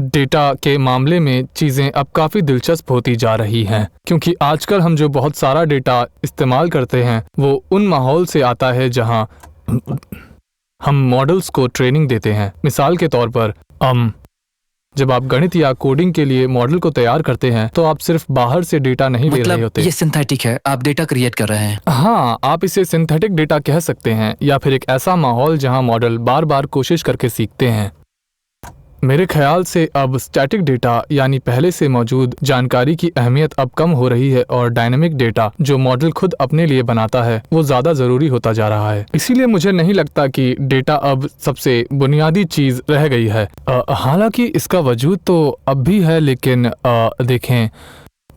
डेटा के मामले में चीज़ें अब काफ़ी दिलचस्प होती जा रही हैं क्योंकि आजकल हम जो बहुत सारा डेटा इस्तेमाल करते हैं वो उन माहौल से आता है जहां हम मॉडल्स को ट्रेनिंग देते हैं। मिसाल के तौर पर जब आप गणित या कोडिंग के लिए मॉडल को तैयार करते हैं तो आप सिर्फ बाहर से डेटा नहीं ले रहे होते। ये सिंथेटिक है, आप डेटा क्रिएट कर रहे हैं। हाँ, आप इसे सिंथेटिक डेटा कह सकते हैं या फिर एक ऐसा माहौल जहां मॉडल बार बार कोशिश करके सीखते हैं। मेरे ख्याल से अब स्टैटिक डेटा यानी पहले से मौजूद जानकारी की अहमियत अब कम हो रही है और डायनामिक डेटा जो मॉडल खुद अपने लिए बनाता है वो ज़्यादा ज़रूरी होता जा रहा है। इसीलिए मुझे नहीं लगता कि डेटा अब सबसे बुनियादी चीज़ रह गई है। हालांकि इसका वजूद तो अब भी है, लेकिन देखें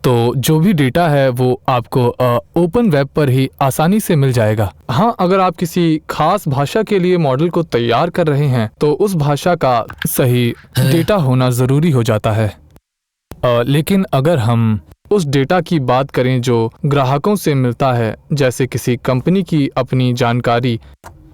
तो जो भी डेटा है वो आपको ओपन वेब पर ही आसानी से मिल जाएगा। हाँ, अगर आप किसी खास भाषा के लिए मॉडल को तैयार कर रहे हैं तो उस भाषा का सही डेटा होना ज़रूरी हो जाता है। लेकिन अगर हम उस डेटा की बात करें जो ग्राहकों से मिलता है, जैसे किसी कंपनी की अपनी जानकारी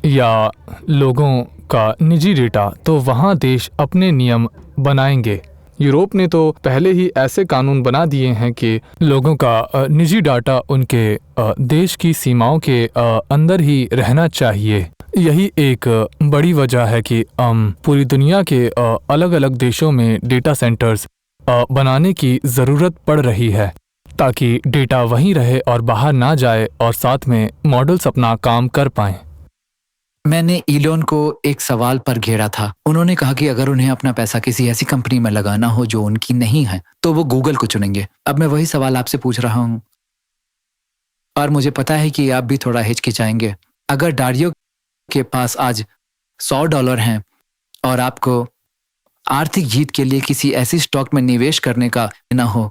या लोगों का निजी डेटा, तो वहाँ देश अपने नियम बनाएंगे। यूरोप ने तो पहले ही ऐसे कानून बना दिए हैं कि लोगों का निजी डाटा उनके देश की सीमाओं के अंदर ही रहना चाहिए। यही एक बड़ी वजह है कि पूरी दुनिया के अलग अलग देशों में डेटा सेंटर्स बनाने की ज़रूरत पड़ रही है ताकि डेटा वहीं रहे और बाहर ना जाए और साथ में मॉडल्स अपना काम कर पाएं। मैंने इलोन को एक सवाल पर घेरा था। उन्होंने कहा कि अगर उन्हें अपना पैसा किसी ऐसी कंपनी में लगाना हो जो उनकी नहीं है तो वो गूगल को चुनेंगे। अब मैं वही सवाल आपसे पूछ रहा हूँ और मुझे पता है कि आप भी थोड़ा हिचकिचाएंगे। अगर डारियो के पास आज $100 हैं और आपको आर्थिक जीत के लिए किसी ऐसी स्टॉक में निवेश करने का ना हो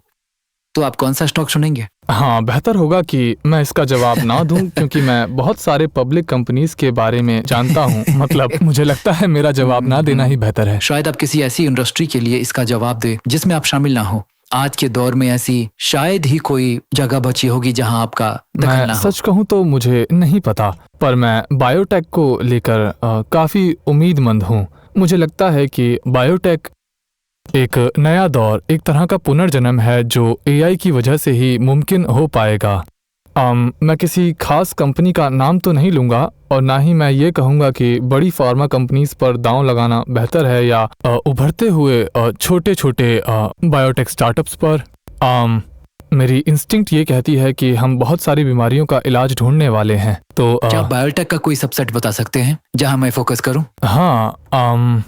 तो आप कौन सा स्टॉक चुनेंगे? हाँ, बेहतर होगा कि मैं इसका जवाब ना दूं क्योंकि मैं बहुत सारे पब्लिक कंपनीज के बारे में जानता हूं। मतलब मुझे लगता है मेरा जवाब ना देना ही बेहतर है। शायद आप किसी ऐसी इंडस्ट्री के लिए इसका जवाब दें जिसमें आप शामिल ना हो। आज के दौर में ऐसी शायद ही कोई जगह बची होगी जहां आपका दखल ना हो। सच कहूं तो मुझे नहीं पता, पर मैं बायोटेक को लेकर काफी उम्मीदमंद हूं। मुझे लगता है कि बायोटेक एक नया दौर, एक तरह का पुनर्जन्म है जो AI की वजह से ही मुमकिन हो पाएगा। मैं किसी खास कंपनी का नाम तो नहीं लूँगा और ना ही मैं ये कहूँगा कि बड़ी फार्मा कंपनीज पर दांव लगाना बेहतर है या उभरते हुए छोटे छोटे बायोटेक स्टार्टअप्स पर। मेरी इंस्टिंक्ट ये कहती है कि हम बहुत सारी बीमारियों का इलाज ढूंढने वाले हैं। तो क्या बायोटेक का कोई सबसेट बता सकते हैं जहाँ मैं फोकस करूँ? हाँ,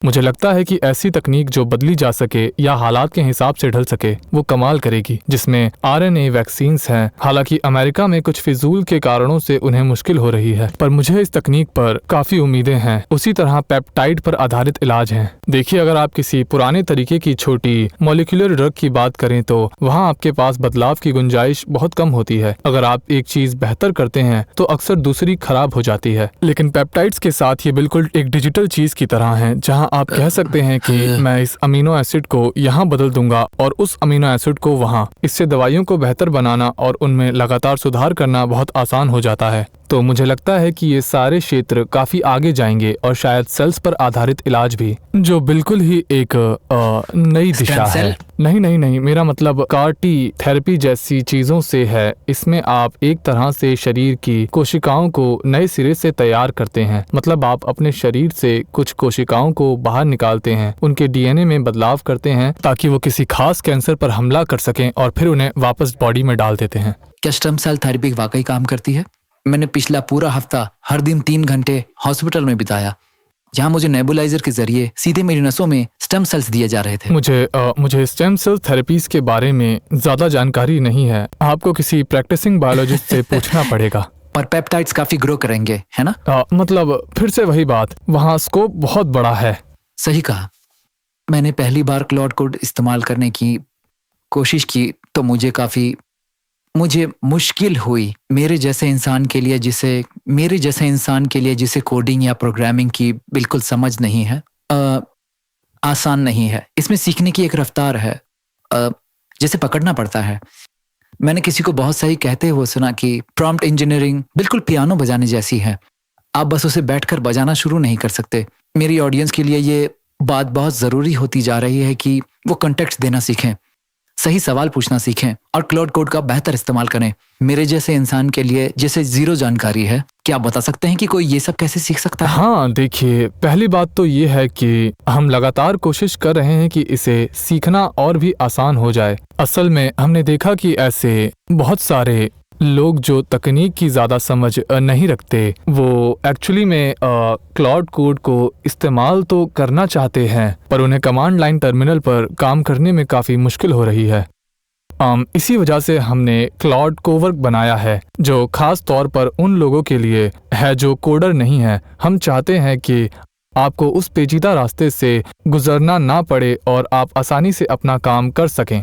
मुझे लगता है कि ऐसी तकनीक जो बदली जा सके या हालात के हिसाब से ढल सके वो कमाल करेगी, जिसमें RNA वैक्सीन्स हैं। हालांकि अमेरिका में कुछ फिजूल के कारणों से उन्हें मुश्किल हो रही है, पर मुझे इस तकनीक पर काफ़ी उम्मीदें हैं। उसी तरह पेप्टाइड पर आधारित इलाज हैं। देखिए, अगर आप किसी पुराने तरीके की छोटी मॉलिक्यूलर ड्रग की बात करें तो वहाँ आपके पास बदलाव की गुंजाइश बहुत कम होती है। अगर आप एक चीज़ बेहतर करते हैं तो अक्सर दूसरी खराब हो जाती है, लेकिन पेप्टाइड्स के साथ ये बिल्कुल एक डिजिटल चीज़ की तरह है जहाँ आप कह सकते हैं कि मैं इस अमीनो एसिड को यहाँ बदल दूंगा और उस अमीनो एसिड को वहाँ। इससे दवाइयों को बेहतर बनाना और उनमें लगातार सुधार करना बहुत आसान हो जाता है। तो मुझे लगता है कि ये सारे क्षेत्र काफी आगे जाएंगे और शायद सेल्स पर आधारित इलाज भी, जो बिल्कुल ही एक नई दिशा है। नहीं, मेरा मतलब CAR-T थेरेपी जैसी चीजों से है। इसमें आप एक तरह से शरीर की कोशिकाओं को नए सिरे से तैयार करते हैं। मतलब आप अपने शरीर से कुछ कोशिकाओं को बाहर निकालते हैं, उनके DNA में बदलाव करते हैं ताकि वो किसी खास कैंसर पर हमला कर सकें और फिर उन्हें वापस बॉडी में डाल देते हैं। क्या स्टेम सेल थेरेपी वाकई काम करती है? मैंने पिछला पूरा हफ्ता हर दिन 3 घंटे हॉस्पिटल में बिताया, जहां मुझे नेबुलाइजर के जरिए सीधे मेरी नसों में स्टेम सेल्स दिए जा रहे थे। मुझे स्टेम सेल थेरेपीज के बारे में ज्यादा जानकारी नहीं है। आपको किसी प्रैक्टिसिंग बायोलॉजिस्ट से पूछना पड़ेगा। पर पेप्टाइड्स काफी ग्रो करेंगे, है ना? मतलब फिर से वही बात, वहाँ स्कोप बहुत बड़ा है। सही कहा। मैंने पहली बार क्लॉड कोड इस्तेमाल करने की कोशिश की तो मुझे मुश्किल हुई। मेरे जैसे इंसान के लिए जिसे कोडिंग या प्रोग्रामिंग की बिल्कुल समझ नहीं है, आसान नहीं है। इसमें सीखने की एक रफ्तार है, जिसे पकड़ना पड़ता है। मैंने किसी को बहुत सही कहते हुए सुना कि प्रॉम्प्ट इंजीनियरिंग बिल्कुल पियानो बजाने जैसी है। आप बस उसे बैठकर बजाना शुरू नहीं कर सकते। मेरी ऑडियंस के लिए ये बात बहुत ज़रूरी होती जा रही है कि वो कॉन्टेक्स्ट देना सीखें, सही सवाल पूछना सीखें और क्लाउड कोड का बेहतर इस्तेमाल करें। मेरे जैसे इंसान के लिए जिसे ज़ीरो जानकारी है, क्या आप बता सकते हैं कि कोई ये सब कैसे सीख सकता है? हाँ, देखिए, पहली बात तो ये है कि हम लगातार कोशिश कर रहे हैं कि इसे सीखना और भी आसान हो जाए। असल में हमने देखा कि ऐसे बहुत सारे लोग जो तकनीक की ज़्यादा समझ नहीं रखते, वो एक्चुअली में क्लाउड कोड को इस्तेमाल तो करना चाहते हैं, पर उन्हें कमांड लाइन टर्मिनल पर काम करने में काफ़ी मुश्किल हो रही है। इसी वजह से हमने क्लाउड कोवर्क बनाया है, जो खास तौर पर उन लोगों के लिए है जो कोडर नहीं है। हम चाहते हैं कि आपको उस पेचीदा रास्ते से गुजरना ना पड़े और आप आसानी से अपना काम कर सकें।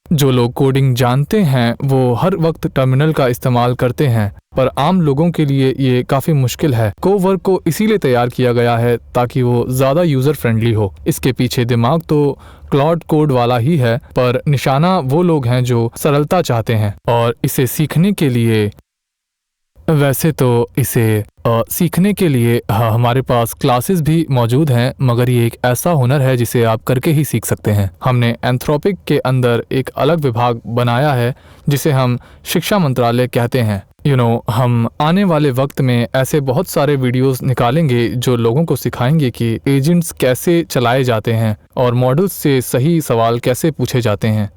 जो लोग कोडिंग जानते हैं वो हर वक्त टर्मिनल का इस्तेमाल करते हैं, पर आम लोगों के लिए ये काफ़ी मुश्किल है। कोवर्क को इसीलिए तैयार किया गया है ताकि वो ज़्यादा यूज़र फ्रेंडली हो। इसके पीछे दिमाग तो क्लाउड कोड वाला ही है, पर निशाना वो लोग हैं जो सरलता चाहते हैं। और इसे सीखने के लिए सीखने के लिए हमारे पास क्लासेस भी मौजूद हैं, मगर ये एक ऐसा हुनर है जिसे आप करके ही सीख सकते हैं। हमने एंथ्रोपिक के अंदर एक अलग विभाग बनाया है जिसे हम शिक्षा मंत्रालय कहते हैं। हम आने वाले वक्त में ऐसे बहुत सारे वीडियोस निकालेंगे जो लोगों को सिखाएंगे कि एजेंट्स कैसे चलाए जाते हैं और मॉडल्स से सही सवाल कैसे पूछे जाते हैं।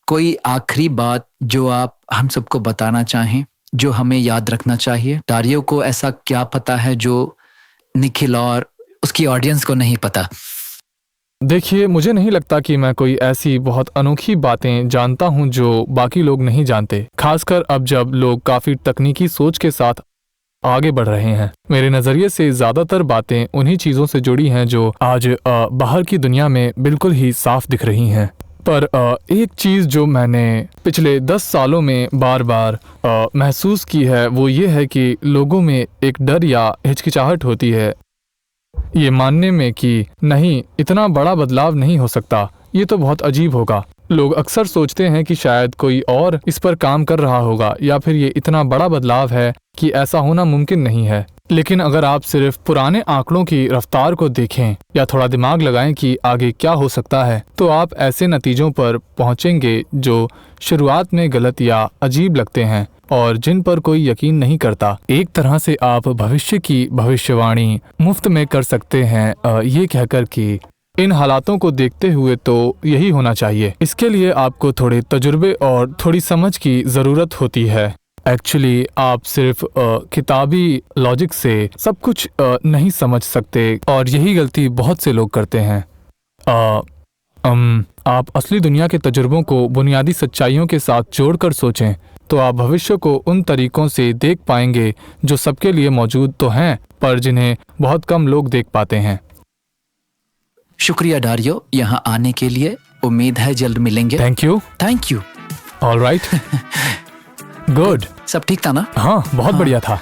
कोई आखिरी बात जो आप हम सबको बताना चाहें, जो हमें याद रखना चाहिए? डारियो को ऐसा क्या पता है जो निखिल और उसकी ऑडियंस को नहीं पता? देखिए, मुझे नहीं लगता कि मैं कोई ऐसी बहुत अनोखी बातें जानता हूं जो बाकी लोग नहीं जानते, खासकर अब जब लोग काफ़ी तकनीकी सोच के साथ आगे बढ़ रहे हैं। मेरे नज़रिए से ज़्यादातर बातें उन्हीं चीज़ों से जुड़ी हैं जो आज बाहर की दुनिया में बिल्कुल ही साफ दिख रही हैं। पर एक चीज़ जो मैंने पिछले 10 सालों में बार बार महसूस की है वो ये है कि लोगों में एक डर या हिचकिचाहट होती है ये मानने में कि नहीं, इतना बड़ा बदलाव नहीं हो सकता, ये तो बहुत अजीब होगा। लोग अक्सर सोचते हैं कि शायद कोई और इस पर काम कर रहा होगा या फिर ये इतना बड़ा बदलाव है कि ऐसा होना मुमकिन नहीं है। लेकिन अगर आप सिर्फ पुराने आंकड़ों की रफ्तार को देखें या थोड़ा दिमाग लगाएं कि आगे क्या हो सकता है, तो आप ऐसे नतीजों पर पहुंचेंगे जो शुरुआत में गलत या अजीब लगते हैं और जिन पर कोई यकीन नहीं करता। एक तरह से आप भविष्य की भविष्यवाणी मुफ्त में कर सकते हैं, ये कहकर कि इन हालातों को देखते हुए तो यही होना चाहिए। इसके लिए आपको थोड़े तजुर्बे और थोड़ी समझ की ज़रूरत होती है। एक्चुअली आप सिर्फ किताबी लॉजिक से सब कुछ नहीं समझ सकते और यही गलती बहुत से लोग करते हैं। आप असली दुनिया के तजुर्बों को बुनियादी सच्चाइयों के साथ जोड़कर सोचें तो आप भविष्य को उन तरीकों से देख पाएंगे जो सबके लिए मौजूद तो हैं पर जिन्हें बहुत कम लोग देख पाते हैं। शुक्रिया डारियो यहाँ आने के लिए। उम्मीद है जल्द मिलेंगे। Thank you. All right. Good. सब ठीक था ना? हाँ, बहुत बढ़िया था।